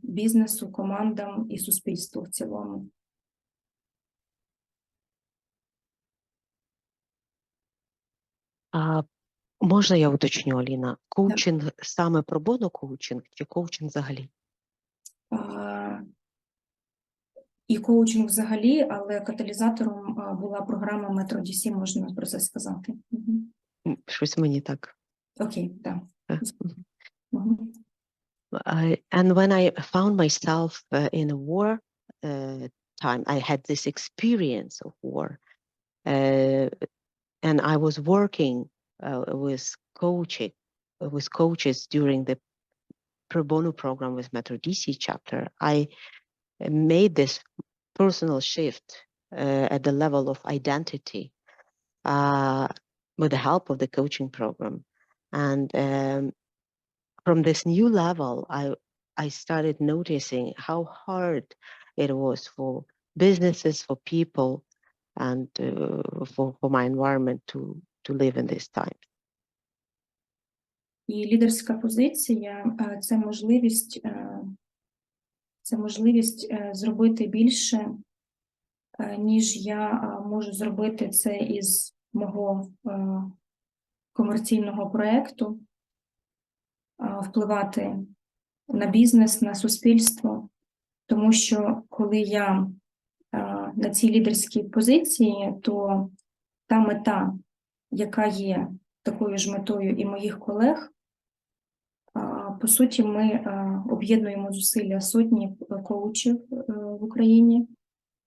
бізнесу, командам і суспільству в цілому.
Можна я уточню, Аліна? Коучинг саме Pro-Bono коучинг чи коучинг взагалі?
І коучинг взагалі, але каталізатором була програма Metro DC, можна про це сказати.
Щось мені так.
Окей, так.
And when I found myself in a war time, I had this experience of war. And I was working with coaches during the Pro-Bono program with Metro DC chapter. I made this personal shift at the level of identity with the help of the coaching program. And from this new level, I started noticing how hard it was for businesses, for people, and for my environment to live in this time.
І лідерська позиція – це можливість зробити більше, ніж я можу зробити це із мого комерційного проєкту, впливати на бізнес, на суспільство. Тому що коли я на цій лідерській позиції, то та мета, яка є такою ж метою і моїх колег, по суті, ми об'єднуємо зусилля сотні коучів в Україні.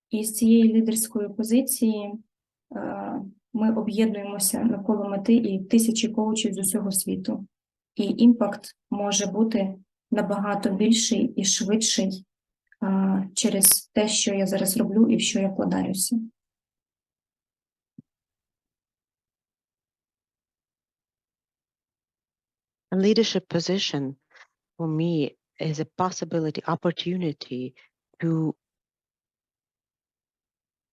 І з цієї лідерської позиції ми об'єднуємося навколо мети і тисячі коучів з усього світу. І імпакт може бути набагато більший і швидший через те, що я зараз роблю і в що я вкладаюся.
A leadership position for me is a opportunity to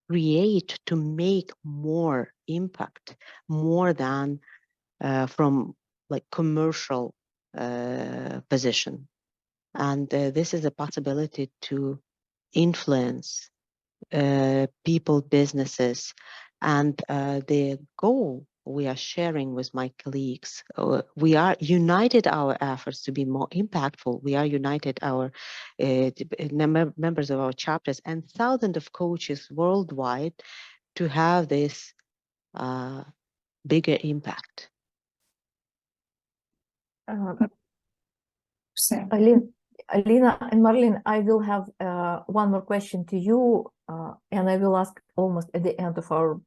create, to make more impact, more than from like commercial position. And this is a possibility to influence people, businesses, and the goal we are sharing with my colleagues. We are united our efforts to be more impactful. We are united our members of our chapters and thousands of coaches worldwide to have this bigger impact.
Alina and Marlene, I will have one more question to you, and I will ask almost at the end of our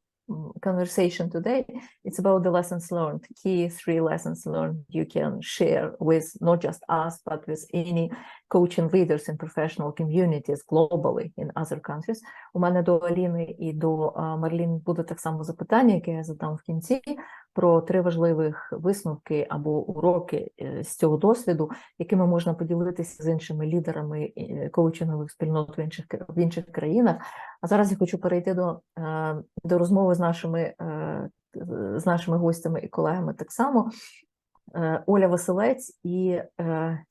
conversation today. It's about the lessons learned, key 3 lessons learned you can share with not just us, but with any coaching leaders in professional communities globally in other countries. У мене до Аліни і до Марлін буде так само запитання, яке я задам в кінці, про 3 важливих висновки або уроки з цього досвіду, якими можна поділитися з іншими лідерами коучингових спільнот в інших країнах. А зараз я хочу перейти до розмови з нашими гостями і колегами так само. Оля Василець і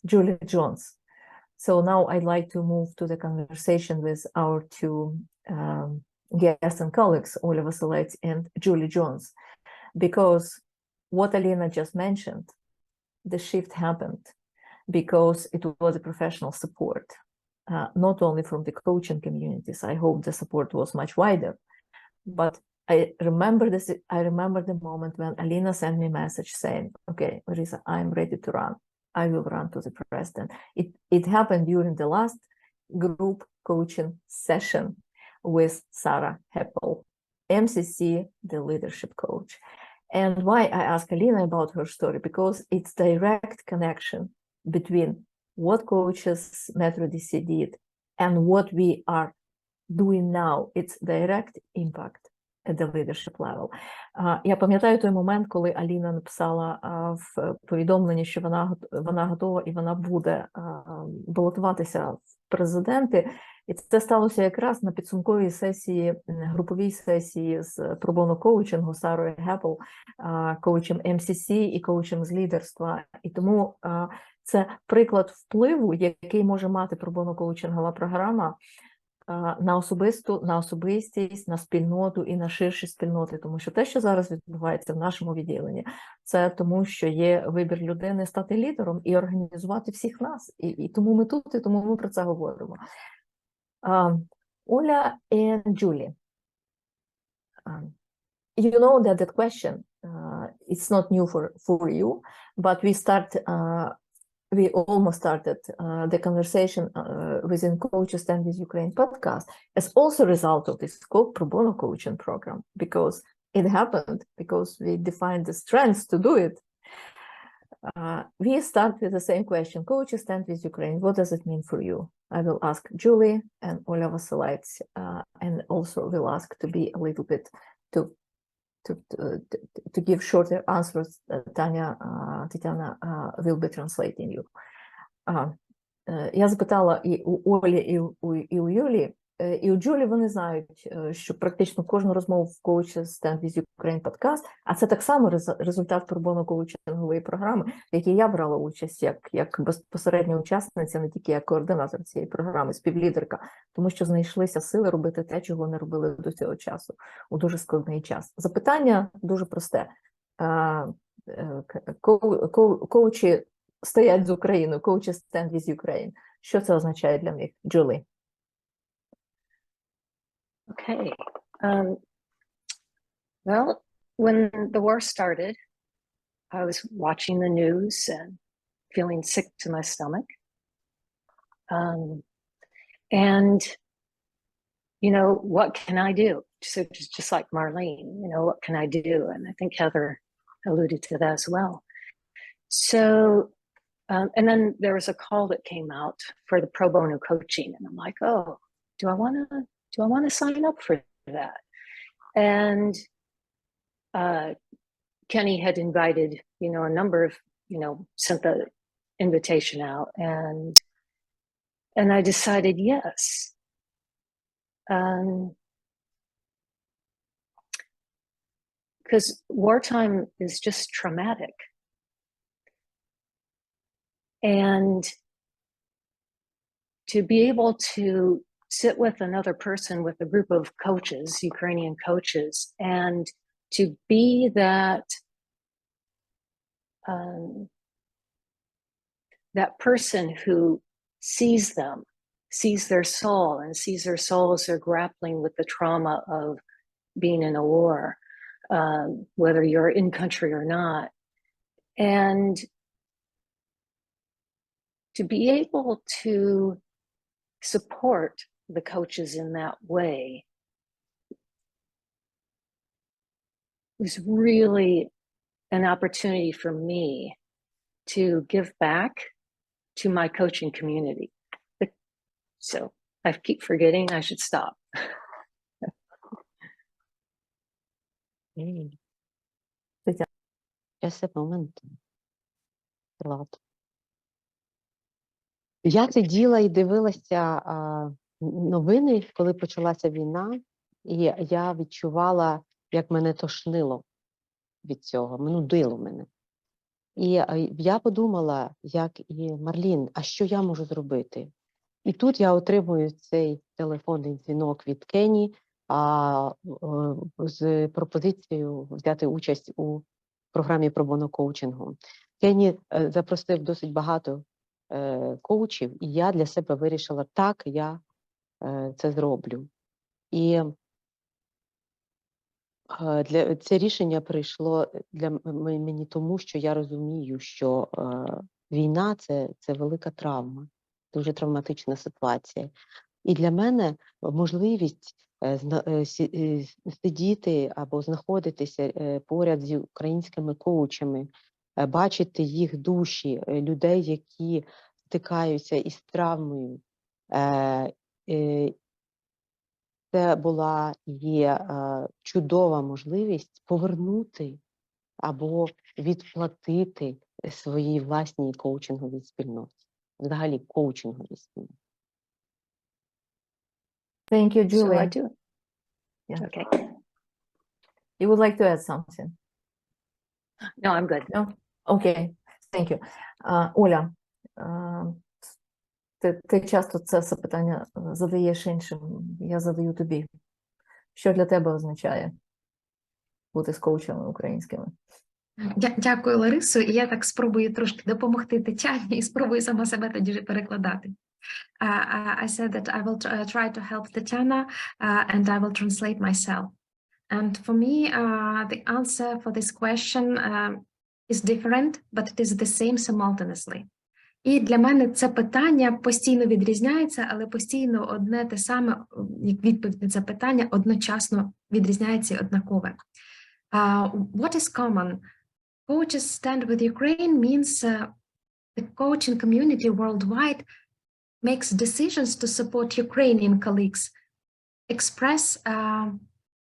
Джулі Джонс. So now I'd like to move to the conversation with our 2 guests and colleagues, Oля Vasilets and Julie Jones. Because what Alina just mentioned, the shift happened because it was a professional support, not only from the coaching communities. I hope the support was much wider. But I remember the moment when Alina sent me a message saying, okay, Larysa, I'm ready to run. I will run to the president. It happened during the last group coaching session with Sarah Heppel, MCC, the leadership coach. And why I ask Alina about her story, because it's direct connection between what coaches Metro DC did and what we are doing now. It's direct impact at the leadership level. Я пам'ятаю той момент, коли Аліна написала в повідомленні, що вона готова і вона буде балотуватися в президенти. І це сталося якраз на підсумковій сесії, груповій сесії з Pro-Bono коучингу Сарою Геппел, коучем MCC і коучем з лідерства. І тому це приклад впливу, який може мати Pro-Bono коучингова програма на особистість, на спільноту і на ширші спільноти, тому що те, що зараз відбувається в нашому відділенні, це тому, що є вибір людини стати лідером і організувати всіх нас. І тому ми тут, і тому ми про це говоримо. Оля and Julie, you know that question, it's not new for you, but we almost started the conversation within Coaches Stand with Ukraine podcast as also a result of this Pro-Bono coaching program, because it happened, because we defined the strengths to do it. We start with the same question, Coaches Stand with Ukraine, what does it mean for you? I will ask Julie and Ola Vasilets, and also will ask to be a little bit to give shorter answers. Tatiana will be translating you. Я запитала і у Олі, і у Юлі, і у Джулі вони знають, що практично кожну розмову в Coaches Stand with Ukraine подкаст, а це так само результат Pro-Bono коучингової програми, в якій я брала участь як безпосередня учасниця, не тільки як координатор цієї програми, співлідерка, тому що знайшлися сили робити те, чого не робили до цього часу, у дуже складний час. Запитання дуже просте. Коучі стоять з Україною, Coaches Stand with Ukraine. Що це означає для них? Джулі.
Okay. Well, when the war started, I was watching the news and feeling sick to my stomach. And, you know, what can I do? So just like Marlene, you know, what can I do? And I think Heather alluded to that as well. So, and then there was a call that came out for the Pro-Bono coaching. And I'm like, oh, do I want to sign up for that? And Kenny had invited, you know, a number of, you know, sent the invitation out, and I decided yes. Because wartime is just traumatic. And to be able to sit with another person, with a group of coaches, Ukrainian coaches, and to be that that person who sees them, sees their soul, and sees their soul as they're grappling with the trauma of being in a war, whether you're in country or not. And to be able to support the coaches in that way was really an opportunity for me to give back to my coaching community. So I keep forgetting I should stop.
Just a moment. Я сиділа і дивилася новини, коли почалася війна, і я відчувала, як мене тошнило від цього, нудило мене. І я подумала, як і Марлін, а що я можу зробити? І тут я отримую цей телефонний дзвінок від Кені з пропозицією взяти участь у програмі Pro-Bono коучингу. Кені запросив досить багато коучів, і я для себе вирішила, так, я це зроблю. І це рішення прийшло для мені тому, що я розумію, що війна – це велика травма, дуже травматична ситуація. І для мене можливість сидіти або знаходитися поряд з українськими коучами, бачити їх душі, людей, які стикаються із травмою, це була є чудова можливість повернути або відплатити своїй власній коучинговій спільноті, взагалі коучинговій спільноті.
Thank you, Julie.
So I do.
Yeah.
Okay.
You would like to add something?
No, I'm good.
No? Okay, thank you. Оля, Ти часто це запитання задаєш іншим, я задаю тобі. Що для тебе означає бути з коучами українськими?
Дякую, Ларисо. І я так спробую трошки допомогти Тетяні і спробую сама себе тоді ж перекладати. I said that I will try to help Tatiana and I will translate myself. And for me, the answer for this question is different, but it is the same simultaneously. І для мене це питання постійно відрізняється, але постійно одне те саме, як відповідь на це питання, одночасно відрізняється і однакове. What is common? Coaches Stand with Ukraine means the coaching community worldwide makes decisions to support Ukrainian colleagues, express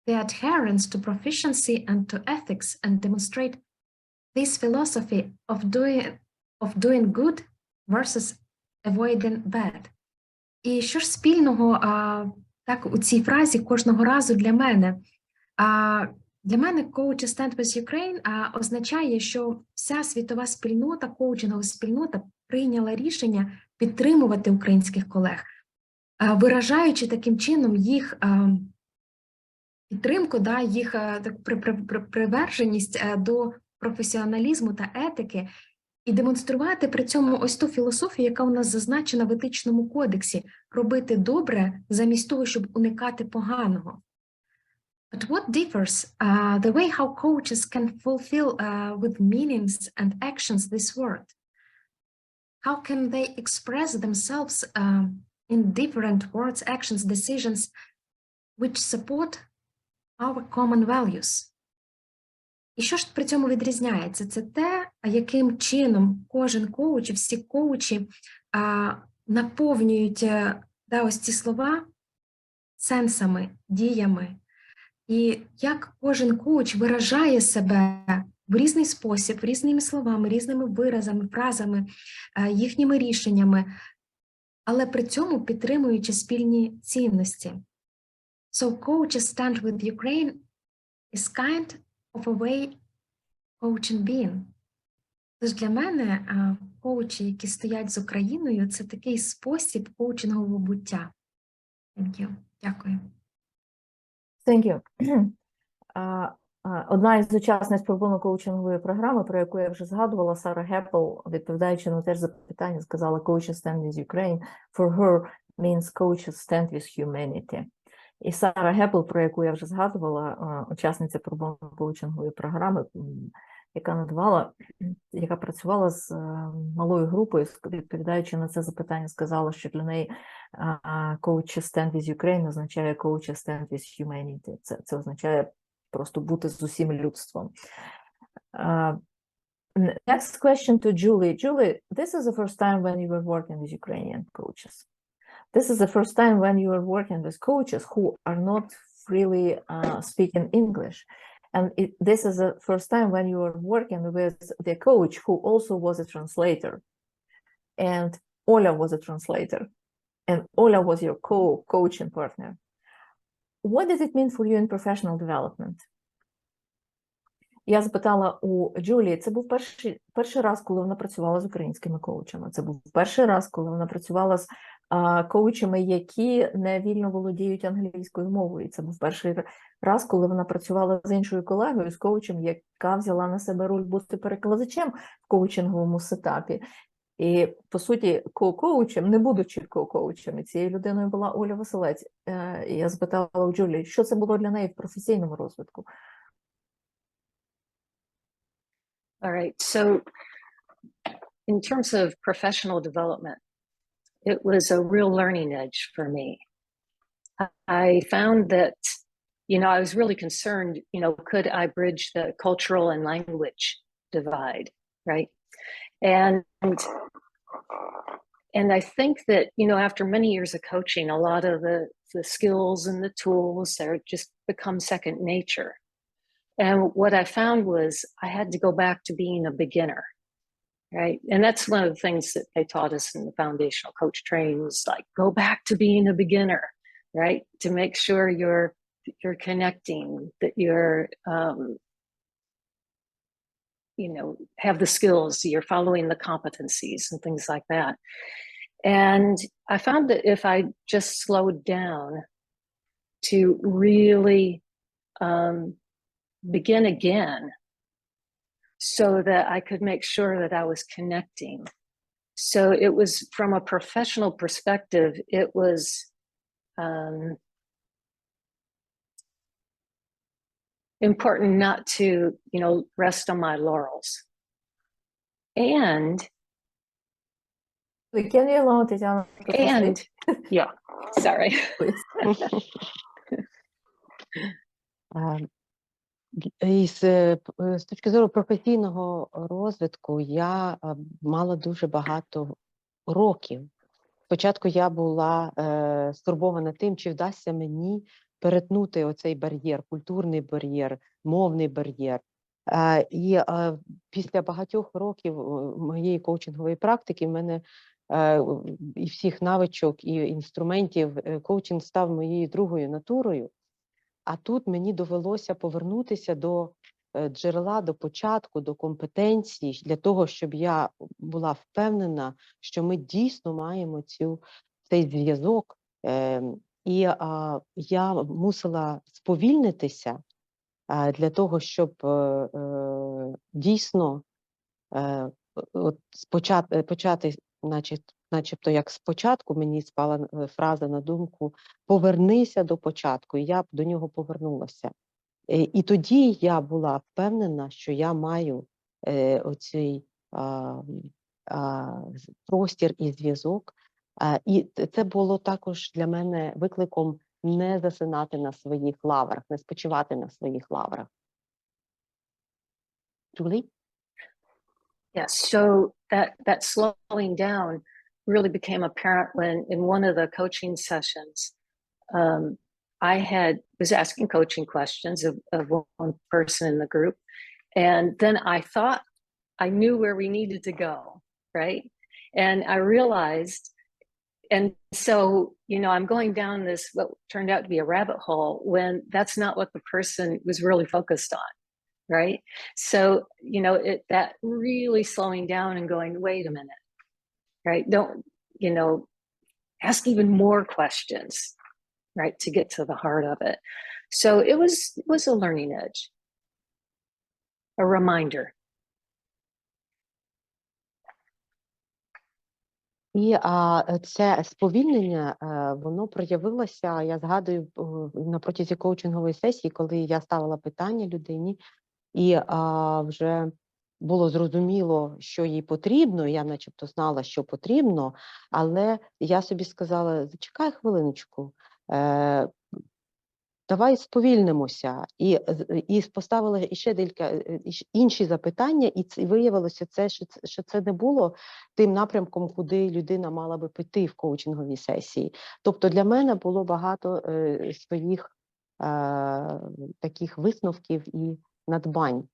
the adherence to proficiency and to ethics, and demonstrate this philosophy of doing good versus avoiding bad. І що ж спільного так у цій фразі кожного разу для мене? Для мене Coaches Stand with Ukraine означає, що вся світова спільнота, коучингова спільнота прийняла рішення підтримувати українських колег, виражаючи таким чином їх підтримку, їх приверженість до професіоналізму та етики, і демонструвати при цьому ось ту філософію, яка у нас зазначена в етичному кодексі – робити добре замість того, щоб уникати поганого. But what differs? The way how coaches can fulfill with meanings and actions this word? How can they express themselves in different words, actions, decisions which support our common values? І що ж при цьому відрізняється? Це те, яким чином кожен коуч, всі коучі наповнюють ось ці слова сенсами, діями. І як кожен коуч виражає себе в різний спосіб, різними словами, різними виразами, фразами, їхніми рішеннями, але при цьому підтримуючи спільні цінності. So Coaches Stand with Ukraine is kind of a way coaching being. Тож для мене коучі, які стоять з Україною, це такий спосіб коучингового буття. Thank you. Дякую.
Thank you. Одна із учасниць Pro-Bono коучингової програми, про яку я вже згадувала, Сара Геппел, відповідаючи на теж запитання, сказала Coaches Stand with Ukraine. For her means Coaches Stand with Humanity. І Сара Геппел, про яку я вже згадувала, учасниця Pro-Bono коучингової програми, яка працювала з малою групою, відповідаючи на це запитання, сказала, що для неї Coaches Stand with Ukraine означає Coaches Stand with Humanity. Це означає просто бути з усім людством. Next question to Julie. Julie, this is the first time when you were working with Ukrainian coaches. This is the first time when you are working with coaches who are not freely speaking English. And this is the first time when you are working with the coach who also was a translator. And Ola was a translator. And Ola was your co-coaching partner. What does it mean for you in professional development? Я запитала у Джулії, це був перший раз, коли вона працювала з українськими коучами. Це був перший раз, коли вона працювала з коучами, які не вільно володіють англійською мовою. Це був перший раз, коли вона працювала з іншою колегою, з коучем, яка взяла на себе роль бути перекладачем в коучинговому сетапі. І, по суті, коучем, не будучи коучем, цією людиною була Оля Василець. І я запитала у Джулії, що це було для неї в професійному розвитку.
All right, so in terms of professional development, it was a real learning edge for me. I found that, I was really concerned, could I bridge the cultural and language divide, right? And I think that, after many years of coaching, a lot of the skills and the tools are just become second nature. And what I found was I had to go back to being a beginner, right? And that's one of the things that they taught us in the foundational coach training was like, go back to being a beginner, right? To make sure you're connecting, that you're, have the skills, you're following the competencies and things like that. And I found that if I just slowed down to really begin again, so that I could make sure that I was connecting. So it was, from a professional perspective, it was important not to, rest on my laurels. And
Can you allow Tatiana to translate?
yeah, sorry.
І з точки зору професійного розвитку я мала дуже багато років. Спочатку я була стурбована тим, чи вдасться мені перетнути оцей бар'єр, культурний бар'єр, мовний бар'єр. І після багатьох років моєї коучингової практики в мене і всіх навичок, і інструментів коучинг став моєю другою натурою. А тут мені довелося повернутися до джерела, до початку, до компетенцій, для того, щоб я була впевнена, що ми дійсно маємо цей зв'язок. І я мусила сповільнитися для того, щоб дійсно почати, начебто як спочатку, мені спала фраза на думку «повернися до початку», і я до нього повернулася. І тоді я була впевнена, що я маю оцей простір і зв'язок. І це було також для мене викликом не засинати на своїх лаврах, не спочивати на своїх лаврах. Julie?
Yeah, so that slowing down really became apparent when, in one of the coaching sessions, I was asking coaching questions of one person in the group, and then I thought I knew where we needed to go, right? And I realized, and so, I'm going down this, what turned out to be a rabbit hole, when that's not what the person was really focused on. Right? So, that really slowing down and going, wait a minute, right? Don't, ask even more questions, right? To get to the heart of it. So it was a learning edge, a reminder.
І це сповільнення, воно проявилося, я згадую, на протязі коучингової сесії, коли я ставила питання людині, і вже було зрозуміло, що їй потрібно, я начебто знала, що потрібно, але я собі сказала, зачекай хвилиночку, давай сповільнимося. І поставила ще декілька інші запитання, і виявилося, що це не було тим напрямком, куди людина мала би піти в коучинговій сесії. Тобто для мене було багато своїх таких висновків і надбань.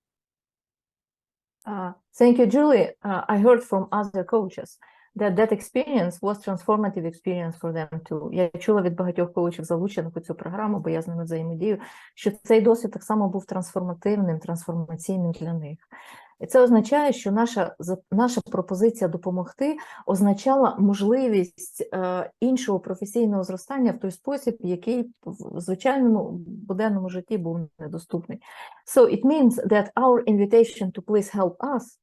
Thank you, Julie. I heard from other coaches that experience was transformative experience for them too. Я чула від багатьох коучів, залучених у цю програму, бо я з ними взаємодію, що цей досвід так само був трансформативним, трансформаційним для них. І це означає, що наша пропозиція допомогти означала можливість іншого професійного зростання в той спосіб, який в звичайному буденному житті був недоступний. So it means that our invitation to please help us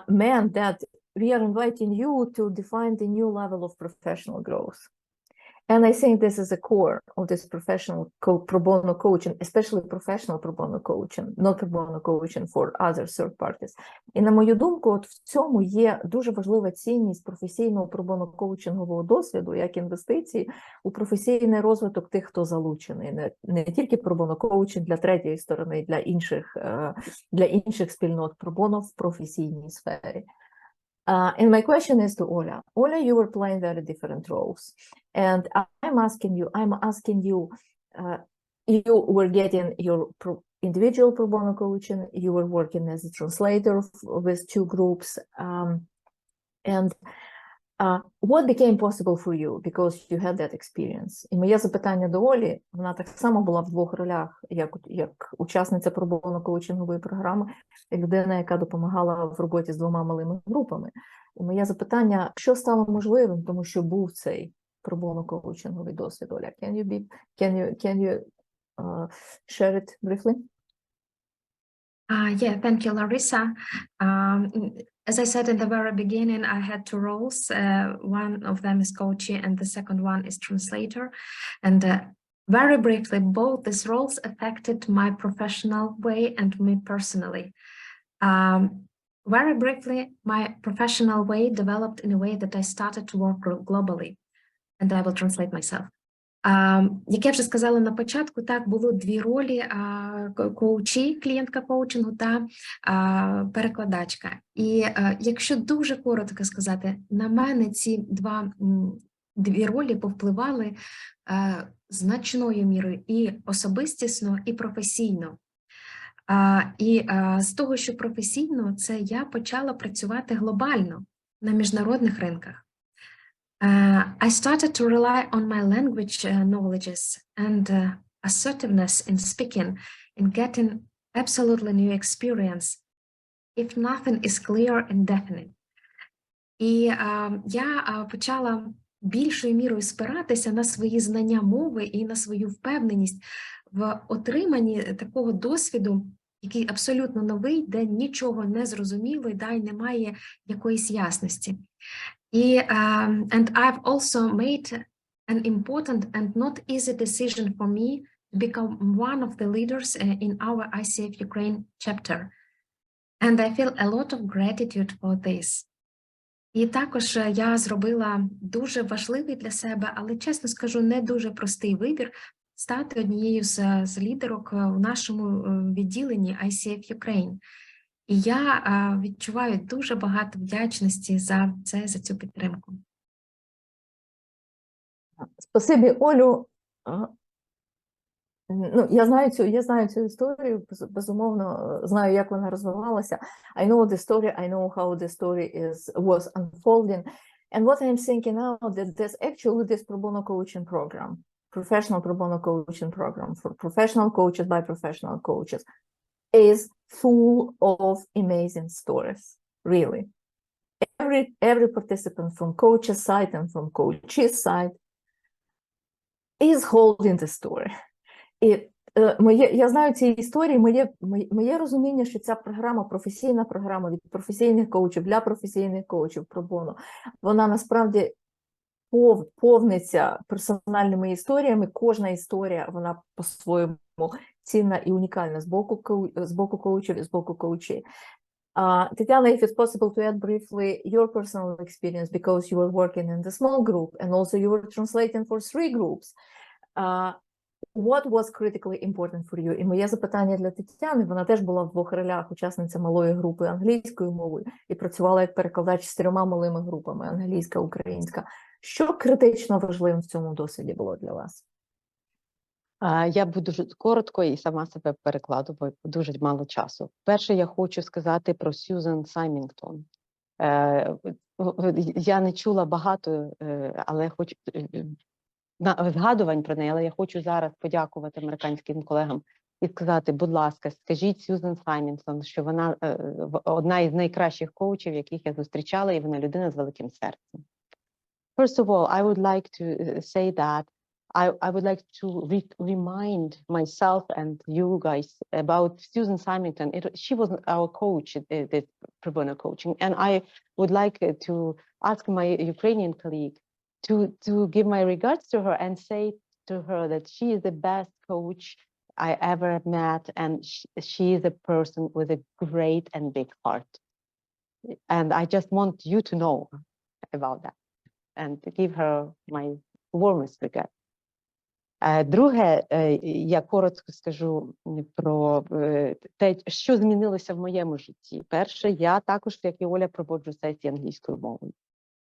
meant that we are inviting you to define the new level of professional growth. And I think this is the core of this professional pro-bono coaching, especially professional pro-bono coaching, not pro-bono coaching for other third parties. І на мою думку, от в цьому є дуже важлива цінність професійного pro-bono коучингового досвіду, як інвестиції у професійний розвиток тих, хто залучений. Не тільки pro-bono коучинг для третьої сторони, для інших спільнот pro-bono в професійній сфері. And my question is to Ola. Ola, you were playing very different roles. And I'm asking you, you were getting your individual pro bono coaching, you were working as a translator with two groups. And What became possible for you because you had that experience? І моє запитання до Олі, вона так само була в двох ролях, як учасниця Pro-Bono коучингової програми, і людина, яка допомагала в роботі з двома малими групами. І моє запитання, що стало можливим, тому що був цей Pro-Bono коучинговий досвід, Оля? Can you share it briefly?
Yeah, thank you, Larysa. As I said in the very beginning, I had two roles. One of them is coachee and the second one is translator. And very briefly, both these roles affected my professional way and me personally. Very briefly, my professional way developed in a way that I started to work globally. And I will translate myself. Як я вже сказала на початку, так, було дві ролі: коучі, клієнтка коучингу та перекладачка. І якщо дуже коротко сказати, на мене ці дві ролі повпливали значною мірою і особистісно, і професійно. І з того, що професійно, це я почала працювати глобально на міжнародних ринках. I started to rely on my language knowledges and assertiveness in speaking, in getting absolutely new experience, if nothing is clear and definite. І я почала більшою мірою спиратися на свої знання мови і на свою впевненість в отриманні такого досвіду, який абсолютно новий, де нічого не зрозуміло і немає якоїсь ясності. And I've also made an important and not easy decision for me to become one of the leaders in our ICF Ukraine chapter. And I feel a lot of gratitude for this. І також я зробила дуже важливий для себе, але, чесно скажу, не дуже простий вибір стати однією з лідерок у нашому відділенні ICF Ukraine. І я відчуваю дуже багато вдячності за цю підтримку.
Спасибі, Олю. Ну, я знаю цю історію, безумовно, знаю, як вона розвивалася. I know the story, I know how the story was unfolding. And what I'm thinking now, that there's actually this Pro-Bono coaching program, professional Pro-Bono coaching program for professional coaches by professional coaches, is full of amazing stories, really. Every participant from coach's side and from coach's side is holding the story. І я знаю ці історії, моє розуміння, що ця програма, професійна програма від професійних коучів для професійних коучів Pro-Bono, вона насправді повниться персональними історіями. Кожна історія, вона по-своєму цінна і унікальна з боку коучів і з боку коучів. Tatiana, if it's possible to add briefly your personal experience, because you were working in the small group and also you were translating for 3 groups. What was critically important for you? І моє запитання для Тетяни, вона теж була в 2 ролях, учасниця малої групи англійською мовою і працювала як перекладач з 3 малими групами, англійська, українська. Що критично важливим в цьому досвіді було для вас?
Я буду дуже коротко і сама себе перекладу, бо дуже мало часу. Перше, я хочу сказати про Сьюзан Саймінгтон. Я не чула багато, але хочу згадувань про неї, але я хочу зараз подякувати американським колегам і сказати, будь ласка, скажіть Сьюзан Саймінгтон, що вона одна із найкращих коучів, яких я зустрічала, і вона людина з великим серцем. First of all, I would like to say that I would like to remind myself and you guys about Susan Symington. She was our coach, this Pro-Bono coaching, and I would like to ask my Ukrainian colleague to give my regards to her and say to her that she is the best coach I ever met, and she is a person with a great and big heart. And I just want you to know about that and to give her my warmest regards. Друге, я коротко скажу про те, що змінилося в моєму житті. Перше, я також, як і Оля, проводжу сесії англійською мовою.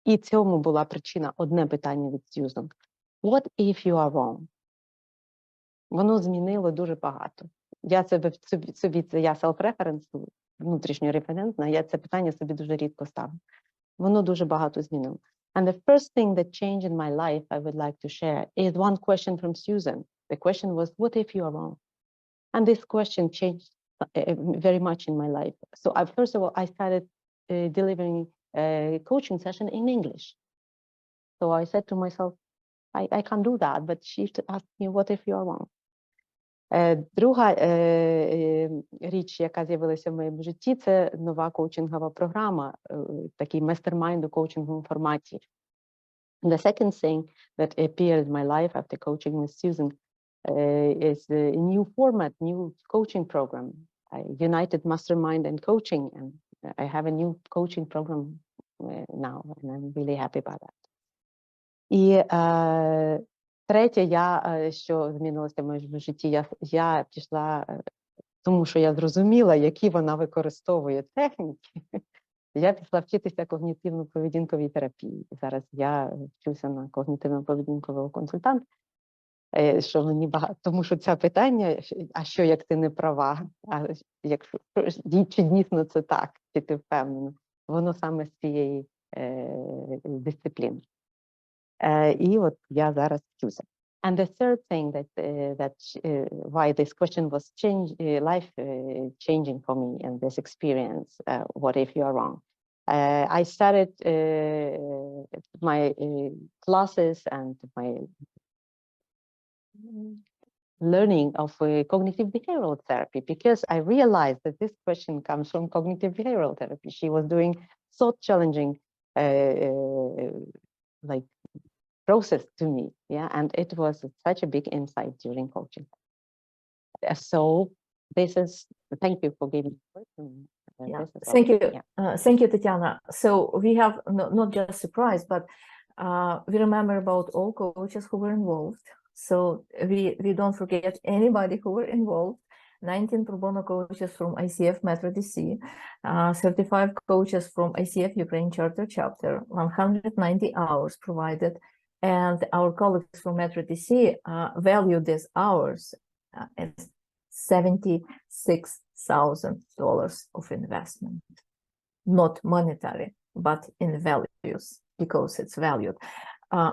І цьому була причина одне питання від Сьюзан. What if you are wrong? Воно змінило дуже багато. Я self-reference, внутрішньореферентна, я це питання собі дуже рідко ставлю. Воно дуже багато змінило. And the first thing that changed in my life, I would like to share, is one question from Susan. The question was, what if you are wrong? And this question changed very much in my life. So first of all, I started delivering a coaching session in English. So I said to myself, I can't do that, but she asked me, what if you are wrong? Друга річ, яка з'явилася в моєму житті, це нова коучингова програма, такий мастермайнд у коучинговому форматі. The second thing that appeared in my life after coaching with Susan is a new format, new coaching program, United Mastermind and Coaching, and I have a new coaching program now, and I'm really happy about that. І третє, що змінилося в моєму житті, я пішла, тому що я зрозуміла, які вона використовує техніки, я пішла вчитися когнітивно-поведінковій терапії. Зараз я вчуся на когнітивно-поведінкового консультанта, що мені багато, тому що це питання, а що, як ти не права, а якщо, чи дійсно це так, чи ти впевнена, воно саме з цієї дисципліни. І от я зараз вчуся. And the third thing why this question was life changing for me and this experience, what if you are wrong? I started my classes and my learning of cognitive behavioral therapy because I realized that this question comes from cognitive behavioral therapy. She was doing thought challenging like process to me, yeah, and it was such a big insight during coaching. So this is, thank you for giving me the question.
Yeah. Thank you. Thank you, Tatiana. So we have not just surprise, but we remember about all coaches who were involved. So we don't forget anybody who were involved. 19 Pro-Bono coaches from ICF Metro DC, 35 coaches from ICF Ukraine Charter Chapter, 190 hours provided, and our colleagues from Metro DC value these hours as $76,000 of investment, not monetary, but in values, because it's valued.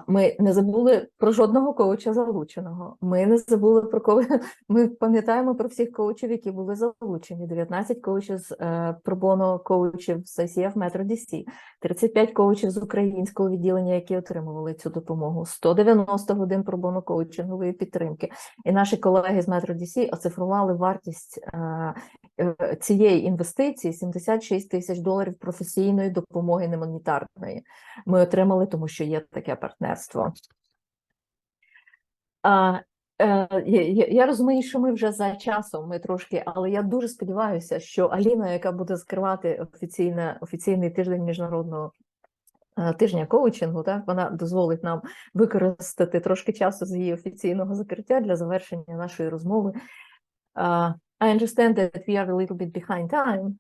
Ми не забули про жодного коуча залученого. Ми не забули про кого. Ми пам'ятаємо про всіх коучів, які були залучені. 19 коучів з Pro-Bono коучів з ICF Metro DC, 35 коучів з українського відділення, які отримували цю допомогу, 190 годин Pro-Bono коучингової підтримки. І наші колеги з Metro DC оцифрували вартість цієї інвестиції $76 000 професійної допомоги немонетарної. Ми отримали, тому що є таке партнерство. Я розумію, що ми вже за часом, ми трошки, але я дуже сподіваюся, що Аліна, яка буде закривати офіційний тиждень міжнародного тижня коучингу, так, вона дозволить нам використати трошки часу з її офіційного закриття для завершення нашої розмови. I understand that we are a little bit behind time,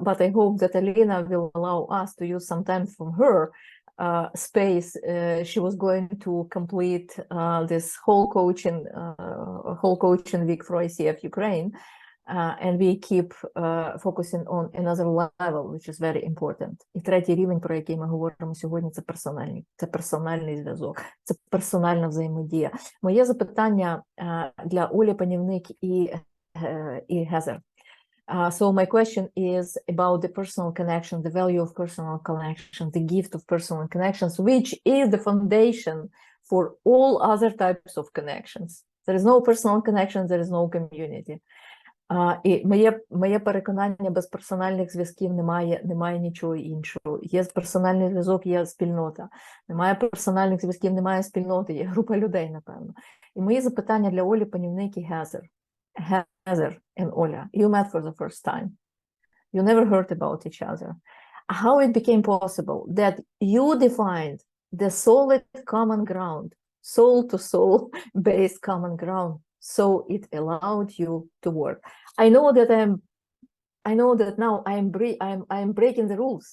but I hope that Alina will allow us to use some time from her space. She was going to complete this whole coaching week for ICF Ukraine, and we keep focusing on another level, which is very important. І третій рівень, про який ми говоримо сьогодні, це персональний зв'язок, це персональна взаємодія. Моє запитання для Олі Панівник і Heather. So my question is about the personal connection, the value of personal connection, the gift of personal connections, which is the foundation for all other types of connections. There is no personal connection, there is no community. І моє переконання, без персональних зв'язків немає нічого іншого. Є персональний зв'язок, є спільнота. Немає персональних зв'язків, немає спільноти, є група людей, напевно. І мої запитання для Олі Панівник і Heather. Heather and Ola, you met for the first time. You never heard about each other. How it became possible that you defined the solid common ground, soul-to-soul based common ground, so it allowed you to work. I know that now I am breaking the rules,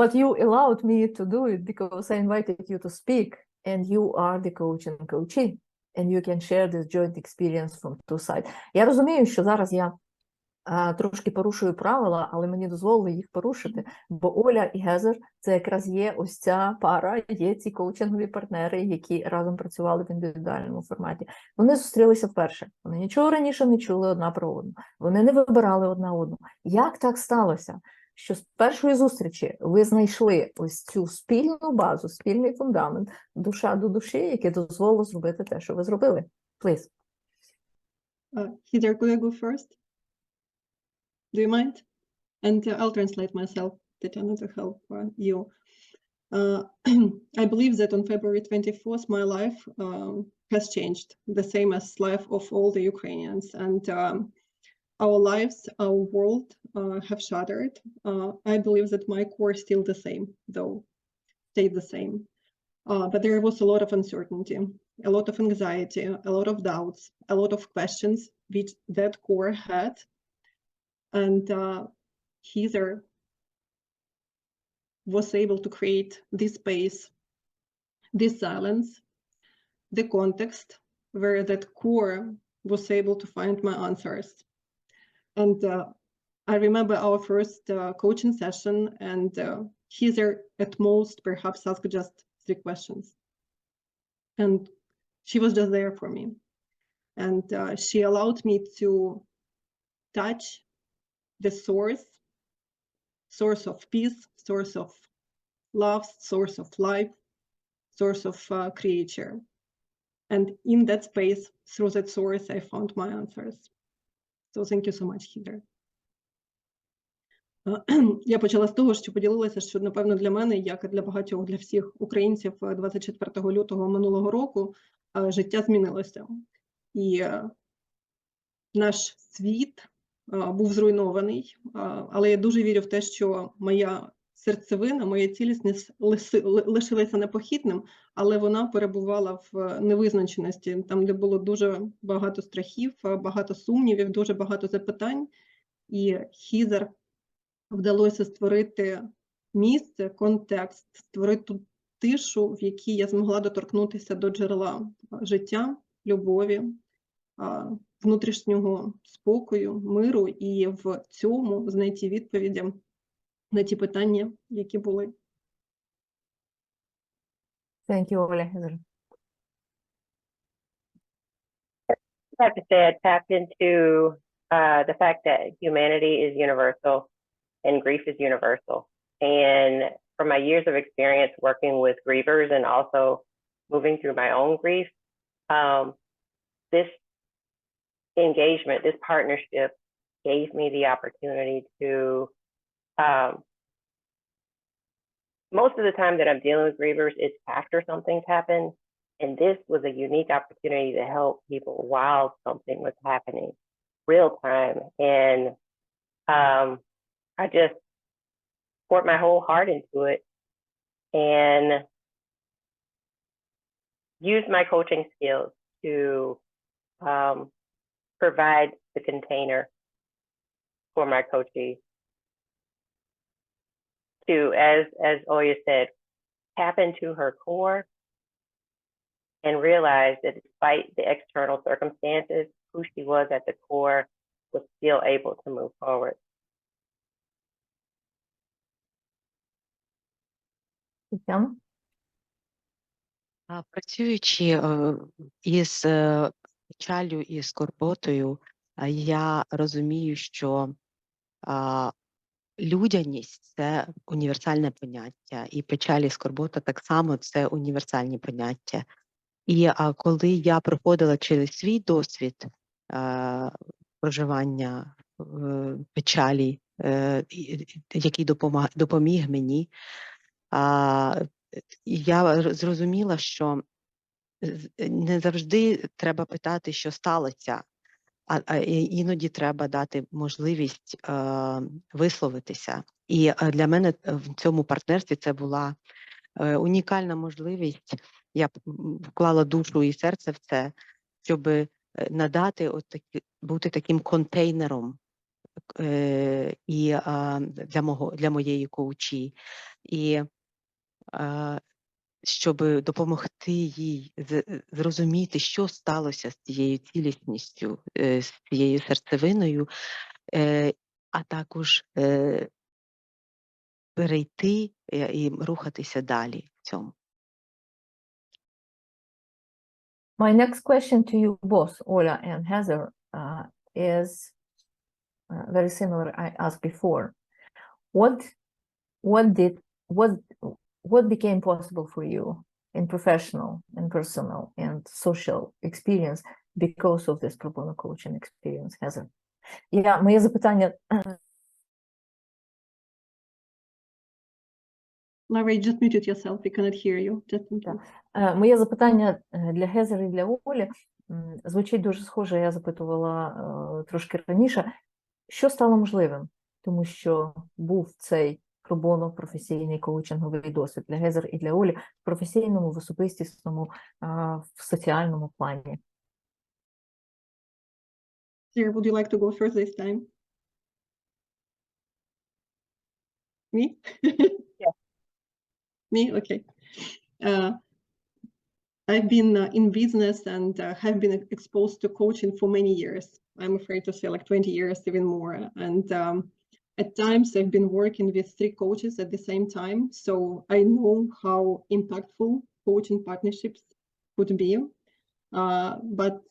but you allowed me to do it because I invited you to speak, and you are the coach and coachee. And you can share this joint experience from two sides. Я розумію, що зараз я трошки порушую правила, але мені дозволили їх порушити, бо Оля і Гезер – це якраз є ось ця пара, є ці коучингові партнери, які разом працювали в індивідуальному форматі. Вони зустрілися вперше, вони нічого раніше не чули одна про одну, вони не вибирали одна одну. Як так сталося, що з першої зустрічі ви знайшли ось цю спільну базу, спільний фундамент, душа до душі, яке дозволило зробити те, що ви зробили? Please.
Heather, could I go first? Do you mind? And I'll translate myself, Tatiana, to help you. I believe that on February 24th, my life has changed, the same as life of all the Ukrainians. And our lives, our world have shattered. I believe that my core is still the same, though, stayed the same. But there was a lot of uncertainty, a lot of anxiety, a lot of doubts, a lot of questions which that core had. And Heather was able to create this space, this silence, the context where that core was able to find my answers. And I remember our first coaching session, and Heather at most perhaps asked just 3 questions. And she was just there for me. And she allowed me to touch the source of peace, source of love, source of life, source of creature. And in that space, through that source, I found my answers. So thank you so much, Heather. Я почала з того, що поділилася, що, напевно, для мене, як і для багатьох, для всіх українців 24 лютого минулого року життя змінилося. І наш світ був зруйнований, але я дуже вірю в те, що моя серцевина, моя цілісність лишилася непохитним, але вона перебувала в невизначеності, там, де було дуже багато страхів, багато сумнівів, дуже багато запитань. І Heather вдалося створити місце, контекст, створити ту тишу, в якій я змогла доторкнутися до джерела життя, любові, внутрішнього спокою, миру, і в цьому знайти відповіді на ті питання, які були.
Thank you, Оля. Heather.
I have to say I tapped into the fact that humanity is universal and grief is universal. And from my years of experience working with grievers and also moving through my own grief, this engagement, this partnership gave me the opportunity to, most of the time that I'm dealing with grievers, it's after something's happened. And this was a unique opportunity to help people while something was happening, real time. And I just poured my whole heart into it and used my coaching skills to provide the container for my coachees to, as Oya said, tap into her core and realize that despite the external circumstances, who she was at the core was still able to move forward.
Тетяна?
Працюючи із печаллю і скорботою, я розумію, що людяність – це універсальне поняття, і печаль і скорбота так само – це універсальні поняття. І коли я проходила через свій досвід проживання печалі, який допоміг мені, я зрозуміла, що не завжди треба питати, що сталося, а іноді треба дати можливість висловитися. І для мене в цьому партнерстві це була унікальна можливість. Я вклала душу і серце в це, щоб надати бути таким контейнером і для моєї коучі. І щоб допомогти їй зрозуміти, що сталося з цією цілісністю, з цією серцевиною, а також перейти і рухатися далі в цьому.
My next question to you both, Ola and Heather, is very similar I asked before. What became possible for you in professional and personal and social experience because of this pro bono coaching experience, Heather? Моє запитання.
Larry, you just muted yourself. We cannot hear you.
Моє запитання для Гезер і для Олі звучить дуже схоже, я запитувала трошки раніше. Що стало можливим? Тому що був цей pro-bono професійний коучинговий досвід для Гезер і для Олі в професійному, в особистісному, в соціальному плані.
Sir, would you like to go first this time? Me?
Yeah.
Me? Okay. I've been in business and have been exposed to coaching for many years. I'm afraid to say like 20 years, even more. And at times I've been working with 3 coaches at the same time. So I know how impactful coaching partnerships could be. But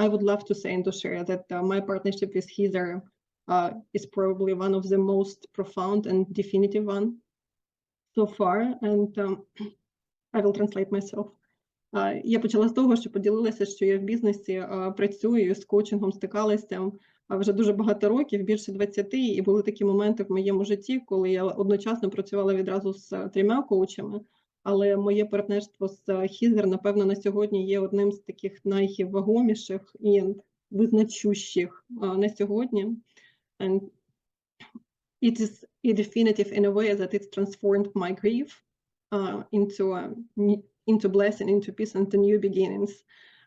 I would love to say and to share that my partnership with Heather is probably one of the most profound and definitive one so far. And I will translate myself. Я почала з того, що поділилася, що я в бізнесі працюю, з коучингом стикалася вже дуже багато років, більше 20, і були такі моменти в моєму житті, коли я одночасно працювала відразу з 3 коучами, але моє партнерство з Хізер, напевно, на сьогодні є одним з таких найвагоміших і визначущих на сьогодні. And it is definitive in a way that it's transformed my grief into blessing, into peace, and to new beginnings.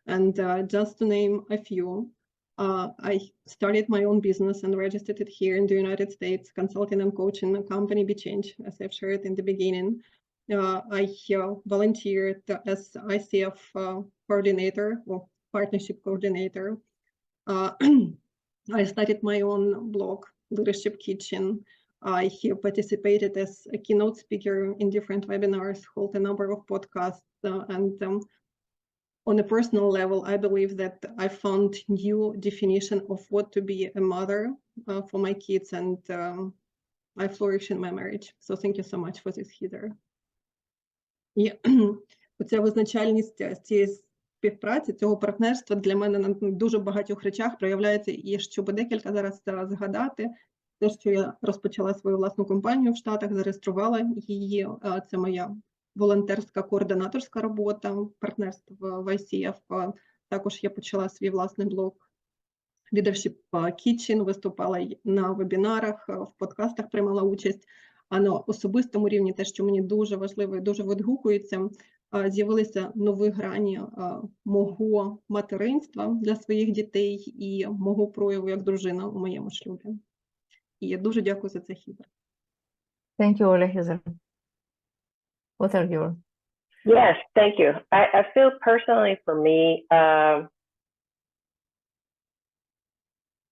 And just to name a few, I started my own business and registered it here in the United States, consulting and coaching a company, Be Change, as I've shared in the beginning. I volunteered as ICF coordinator or partnership coordinator. I started my own blog, Leadership Kitchen. I have participated as a keynote speaker in different webinars, hold a number of podcasts, and on a personal level, I believe that I found new definition of what to be a mother for my kids, and I flourish in my marriage. So thank you so much for this, Heather. І оця визначальність цієї співпраці, цього партнерства для мене на дуже багатьох речах проявляється, і щоб декілька зараз згадати, те, що я розпочала свою власну компанію в Штатах, зареєструвала її, це моя волонтерська координаторська робота, партнерство в ICF, також я почала свій власний блог Leadership Kitchen, виступала на вебінарах, в подкастах приймала участь, а на особистому рівні те, що мені дуже важливо і дуже відгукується, з'явилися нові грані мого материнства для своїх дітей і мого прояву як дружина у моєму шлюбі. І я дуже дякую за це, Хізер.
Thank you, Ola, Heather. What are your?
Yes, thank you. I feel personally for me,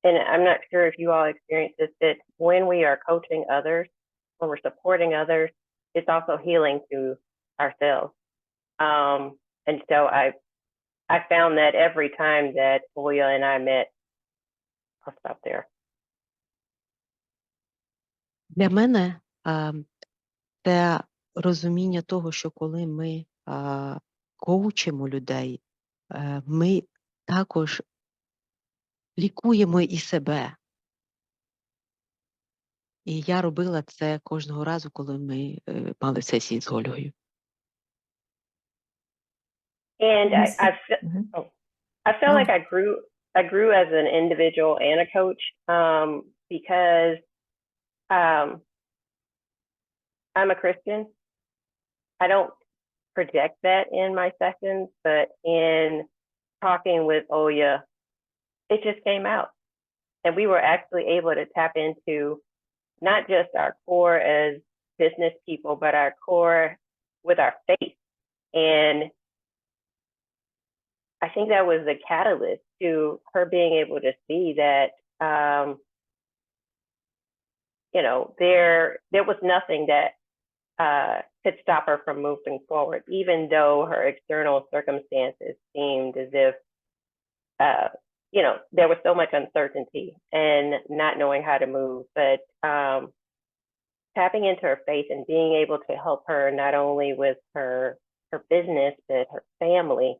and I'm not sure if you all experience this, that when we are coaching others, when we're supporting others, it's also healing to ourselves. And so I found that every time that Oya and I met. I'll stop there.
Для мене це розуміння того, що коли ми коучимо людей, ми також лікуємо і себе. І я робила це кожного разу, коли ми мали сесії з Ольгою.
And I feel like I grew as an individual and a coach because I'm a Christian. I don't project that in my sessions, but in talking with Oya, it just came out. And we were actually able to tap into not just our core as business people, but our core with our faith. And I think that was the catalyst to her being able to see that you know, there was nothing that could stop her from moving forward, even though her external circumstances seemed as if, you know, there was so much uncertainty and not knowing how to move. But tapping into her faith and being able to help her not only with her business, but her family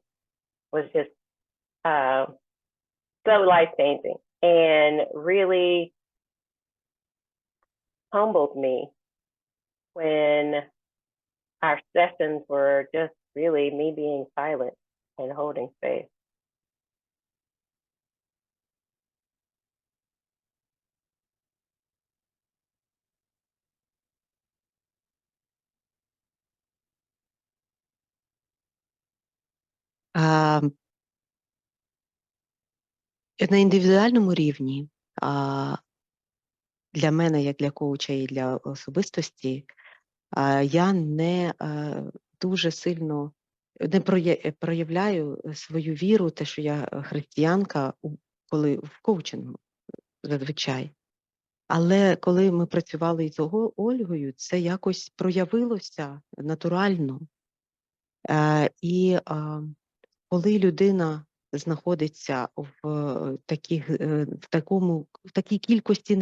was just so life-changing and really humbled me when our sessions were just really me being silent and holding space.
На індивідуальному рівні для мене, як для коуча і для особистості, я не дуже сильно не проявляю свою віру, те, що я християнка, коли в коучингу зазвичай. Але коли ми працювали із Ольгою, це якось проявилося натурально. І коли людина знаходиться в такій кількості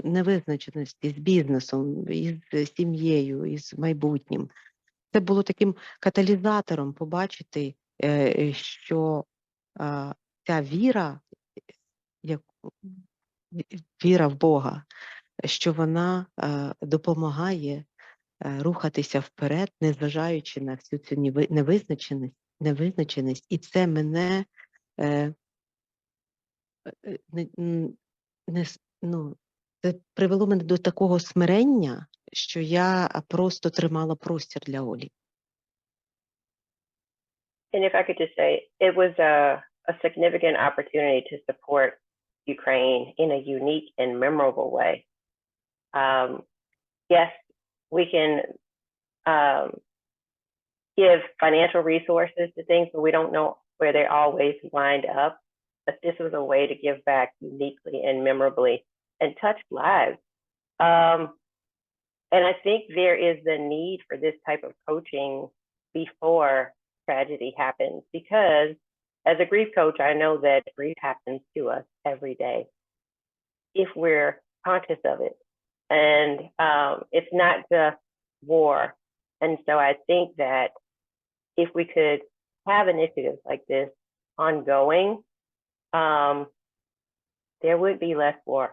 невизначеності з бізнесом, із сім'єю, із майбутнім, це було таким каталізатором побачити, що ця віра в Бога, що вона допомагає рухатися вперед, незважаючи на всю цю невизначеність. І це мене це привело мене до такого смирення, що я просто тримала простір для Олі.
And if I could just say, it was a significant opportunity to support Ukraine in a unique and memorable way. Yes, we can give financial resources to things, but we don't know where they always wind up. But this was a way to give back uniquely and memorably and touch lives. And I think there is the need for this type of coaching before tragedy happens, because as a grief coach, I know that grief happens to us every day if we're conscious of it. And it's not just war. And so I think that if we could have initiatives like this ongoing, there would be less war.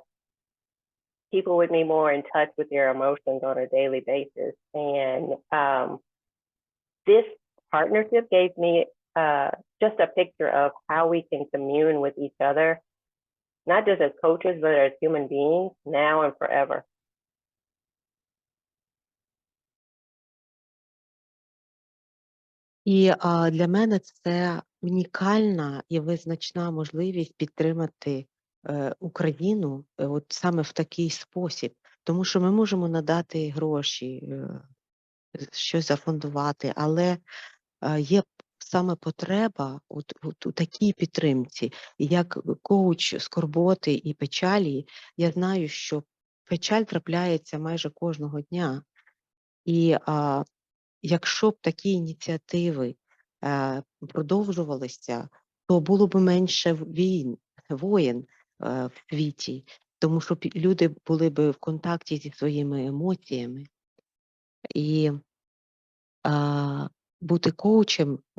People would be more in touch with their emotions on a daily basis. And this partnership gave me just a picture of how we can commune with each other, not just as coaches, but as human beings, now and forever.
І для мене це унікальна і визначна можливість підтримати Україну от саме в такий спосіб. Тому що ми можемо надати гроші, щось зафондувати, але є саме потреба у такій підтримці. І як коуч скорботи і печалі, я знаю, що печаль трапляється майже кожного дня. І якщо б такі ініціативи продовжувалися, то було б менше воєн в світі, тому що люди були б в контакті зі своїми емоціями. І бути коучем –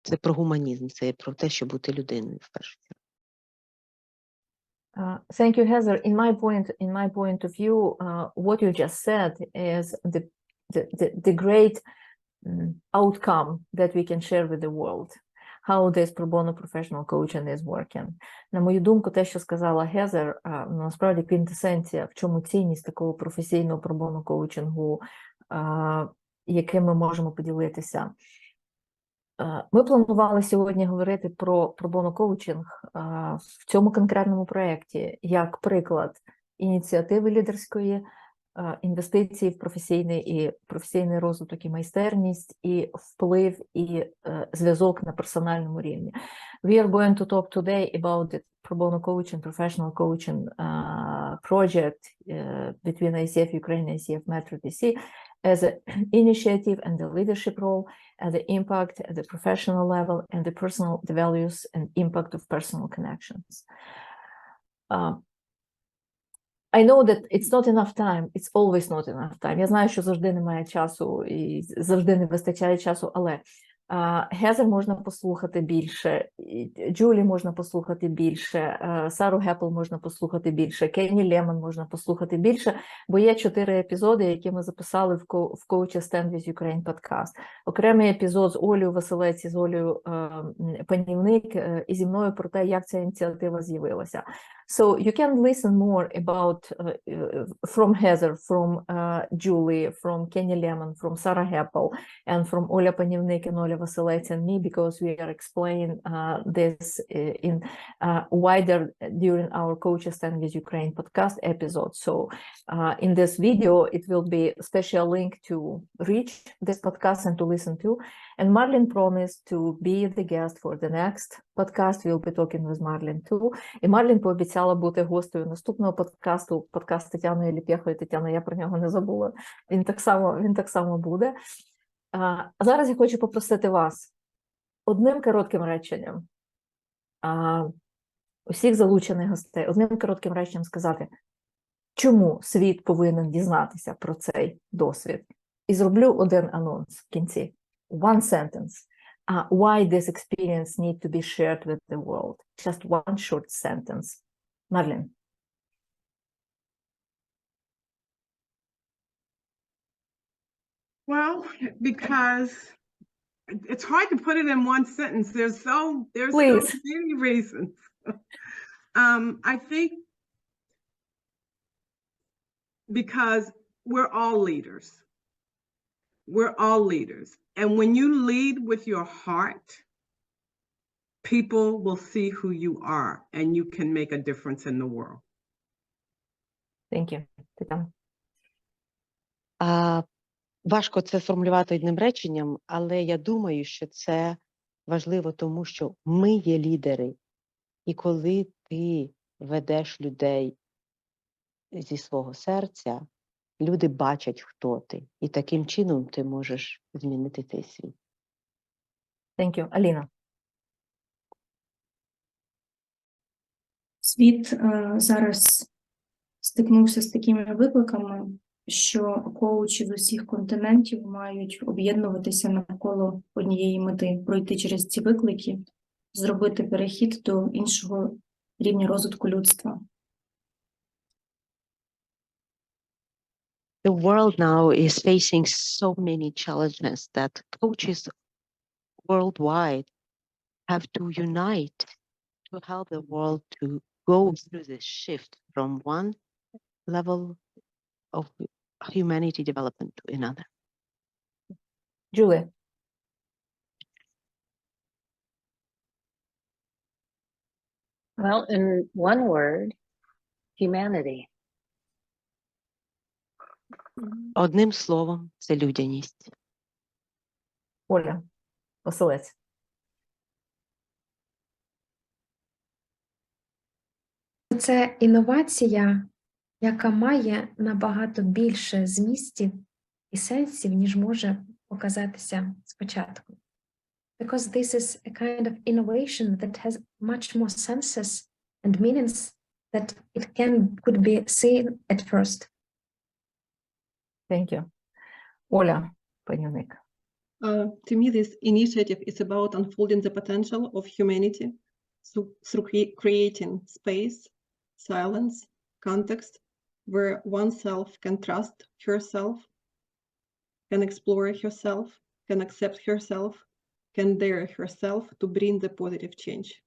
це про гуманізм, це про те, щоб бути людиною в першу чергу.
Thank you, Heather. In my point of view, what you just said is the great outcome that we can share with the world. How this pro-bono professional coaching is working. На мою думку, те, що сказала Heather, насправді квінтесенція, в чому цінність такого професійного pro-bono коучингу, яким ми можемо поділитися. Ми планували сьогодні говорити про pro-bono коучинг в цьому конкретному проєкті, як приклад ініціативи лідерської, інвестиції в професійний розвиток і майстерність, і вплив, і зв'язок на персональному рівні. We are going to talk today about the Pro-Bono coaching, professional coaching project between ICF Ukraine and ICF Metro DC as an initiative and the leadership role, and the impact at the professional level, and the personal, the values and impact of personal connections. I know that it's not enough time, it's always not enough time. Я знаю, що завжди немає часу і завжди не вистачає часу, але Гезер можна послухати більше, Джулі можна послухати більше, Сару Гепл можна послухати більше, Кенні Лемон можна послухати більше, бо є 4 епізоди, які ми записали в Coaches Stand with Ukraine подкаст. Окремий епізод з Олею Василець і з Олею Панівник і зі мною про те, як ця ініціатива з'явилася. So you can listen more about from Heather, from Julie, from Kenny Lemon, from Sarah Heppel, and from Oля Panivnik and Oля Vasilets and me, because we are explaining this in wider during our Coaches Stand with Ukraine podcast episode. So in this video, it will be a special link to reach this podcast and to listen to. And Marlene promised to be the guest for the next podcast. We'll be talking with Marlene too. І Марлін пообіцяла бути гостею наступного подкасту, подкаст Тетяни Ліпєхої. Тетяна, я про нього не забула. Він так само буде. А зараз я хочу попросити вас одним коротким реченням, усіх залучених гостей, одним коротким реченням сказати, чому світ повинен дізнатися про цей досвід. І зроблю один анонс в кінці. One sentence. Why this experience need to be shared with the world. Just one short sentence. Marlene.
Well, because it's hard to put it in one sentence. There's so many reasons. I think because we're all leaders. We're all leaders. And when you lead with your heart, people will see who you are and you can make a difference in the world.
Thank you.
Важко це формулювати одним реченням, але я думаю, що це важливо, тому що ми є лідери. І коли ти ведеш людей зі свого серця, люди бачать, хто ти. І таким чином ти можеш змінити цей світ.
Thank you. Аліна.
Світ зараз стикнувся з такими викликами, що коучі з усіх континентів мають об'єднуватися навколо однієї мети, пройти через ці виклики, зробити перехід до іншого рівня розвитку людства.
The world now is facing so many challenges that coaches worldwide have to unite to help the world to go through this shift from one level of humanity development to another.
Julie.
Well, in one word, humanity.
Одним словом, це людяність.
Оля Василець.
Це інновація, яка має набагато більше змістів і сенсів, ніж може показатися спочатку. Because this is a kind of innovation that has much more senses and meanings that it could be seen at first.
Thank you. Оля Панівник.
To me, this initiative is about unfolding the potential of humanity through creating space, silence, context, where oneself can trust herself, can explore herself, can accept herself, can dare herself to bring the positive change.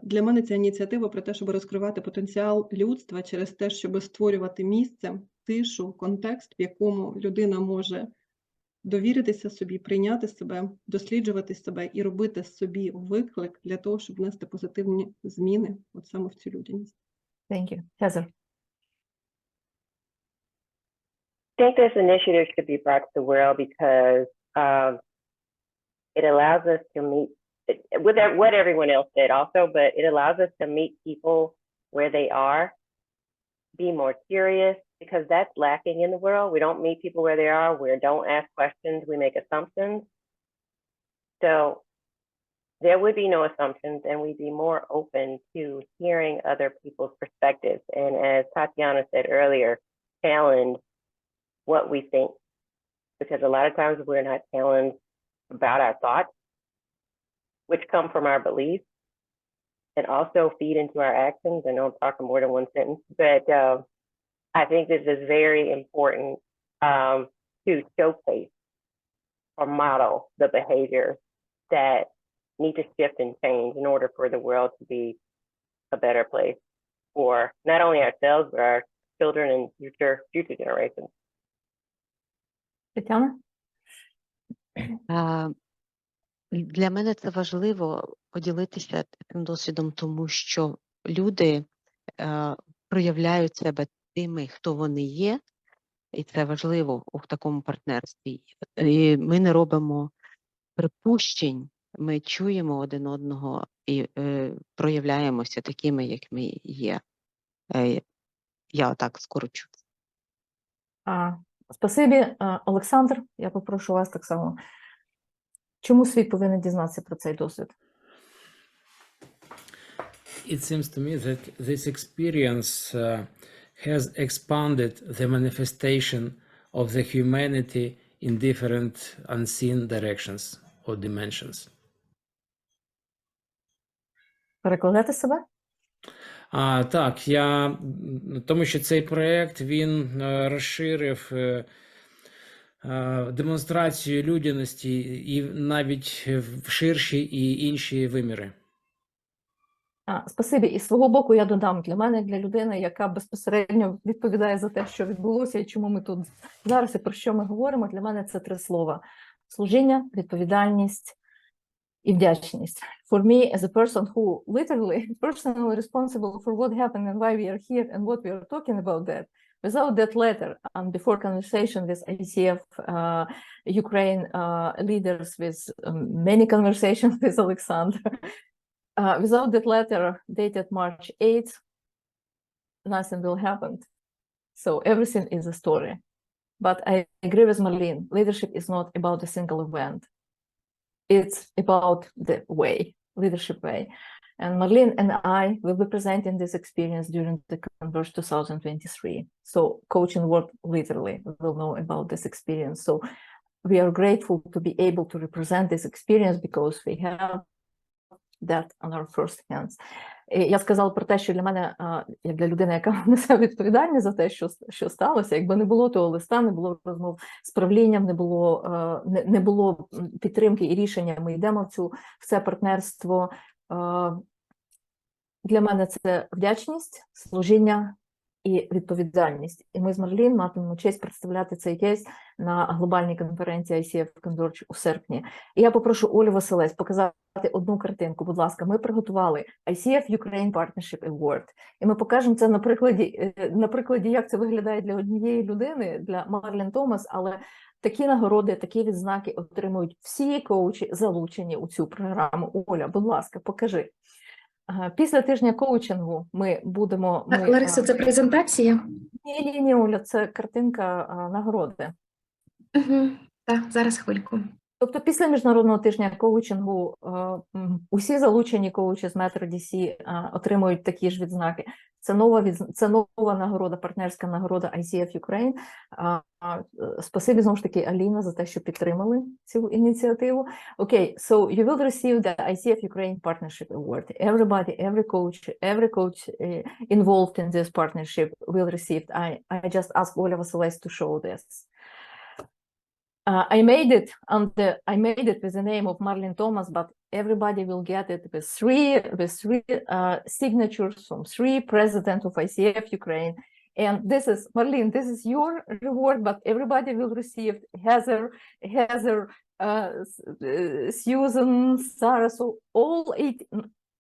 Для мене ця ініціатива про те, щоб розкривати потенціал людства через те, щоб створювати місце, тишу, контекст, в якому людина може довіритися собі, прийняти себе, досліджувати себе і робити собі виклик для того, щоб внести позитивні зміни от саме в цю людяність.
Thank you. Heather.
think this initiative should be brought to the world because it allows us to meet, with what everyone else said also, but it allows us to meet people where they are, be more curious, because that's lacking in the world. We don't meet people where they are. We don't ask questions. We make assumptions. So there would be no assumptions, and we'd be more open to hearing other people's perspectives. And as Tatiana said earlier, challenge what we think, because a lot of times we're not challenged about our thoughts, which come from our beliefs and also feed into our actions. I know I'm talking more than one sentence, but I think this is very important to showcase or model the behavior that need to shift and change in order for the world to be a better place for not only ourselves, but our children and future generations.
Тетяна?
Для мене це важливо поділитися цим досвідом, тому що люди проявляють себе тими, хто вони є, і це важливо у такому партнерстві. І ми не робимо припущень, ми чуємо один одного і проявляємося такими, як ми є. Я так скорочу.
Спасибі, Олександр. Я попрошу вас так само. Чому світ повинен дізнатися про цей досвід?
It seems to me that this experience has expanded the manifestation of the humanity in different unseen directions or dimensions.
Перекладати себе?
Так, тому що цей проєкт, він розширив демонстрацію людяності і навіть в ширші і інші виміри.
Спасибі. І з свого боку я додам, для мене, для людини, яка безпосередньо відповідає за те, що відбулося і чому ми тут зараз і про що ми говоримо, для мене це 3 слова. Служіння, відповідальність і вдячність. For me, as a person who literally personally responsible for what happened and why we are here and what we are talking about that, without that letter and before conversation with ICF Ukraine leaders, with many conversations with Alexander, without that letter dated March 8th, nothing will happen. So everything is a story. But I agree with Marlene, leadership is not about a single event. It's about the way, leadership way. And Marlene and I will be presenting this experience during the Converge 2023. So coaching world literally will know about this experience. So we are grateful to be able to represent this experience because we have that on our first hands. Я сказала про те, що для мене, як для людини, яка несе відповідальність за те, що сталося, якби не було того листа, не було розмов з правлінням, не було підтримки і рішення, ми йдемо в це партнерство. Для мене це вдячність, служіння і відповідальність. І ми з Марлін матимемо честь представляти цей кейс на глобальній конференції ICF Converge у серпні. І я попрошу Олю Василець показати одну картинку, будь ласка. Ми приготували ICF Ukraine Partnership Award. І ми покажемо це на прикладі, як це виглядає для однієї людини, для Марлін Томас, але такі нагороди, такі відзнаки отримують всі коучі, залучені у цю програму. Оля, будь ласка, покажи. Після тижня коучингу ми будемо...
Лариса, це презентація?
Ні, Оля, це картинка нагороди.
Так, зараз хвильку.
Тобто після Міжнародного тижня коучингу усі залучені коучі з Metro DC отримують такі ж відзнаки. Це нова нагорода, партнерська нагорода ICF Ukraine. Спасибі, знову ж таки, Аліна, за те, що підтримали цю ініціативу. Okay, so you will receive the ICF Ukraine Partnership Award. Every coach involved in this partnership will receive. I just asked Oля Vasileis to show this. I made it with the name of Marlene Thomas, but everybody will get it with three signatures from 3 presidents of ICF Ukraine. And this is, Marlene, this is your reward, but everybody will receive Heather, Susan, Sarah, so all 8,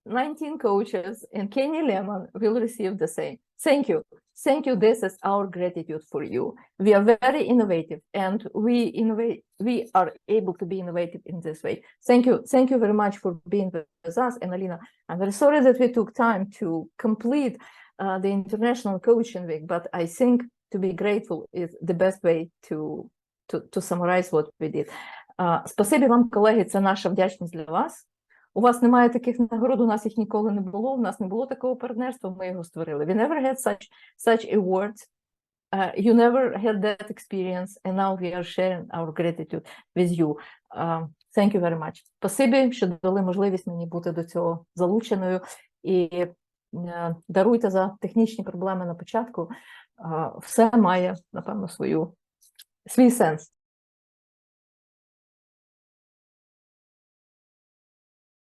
19 coaches and Kenny Lemon will receive the same. Thank you. Thank you. This is our gratitude for you. We are very innovative and we are able to be innovative in this way. Thank you. Thank you very much for being with us. And Alina, I'm very sorry that we took time to complete the International Coaching Week, but I think to be grateful is the best way to summarize what we did. Спасибі вам, колеги, це наша вдячність для вас. У вас немає таких нагород, у нас їх ніколи не було, у нас не було такого партнерства, ми його створили. We never had such awards, you never had that experience, and now we are sharing our gratitude with you. Thank you very much. Спасибі, що дали можливість мені бути до цього залученою, і даруйте за технічні проблеми на початку. Все має, напевно, свій сенс.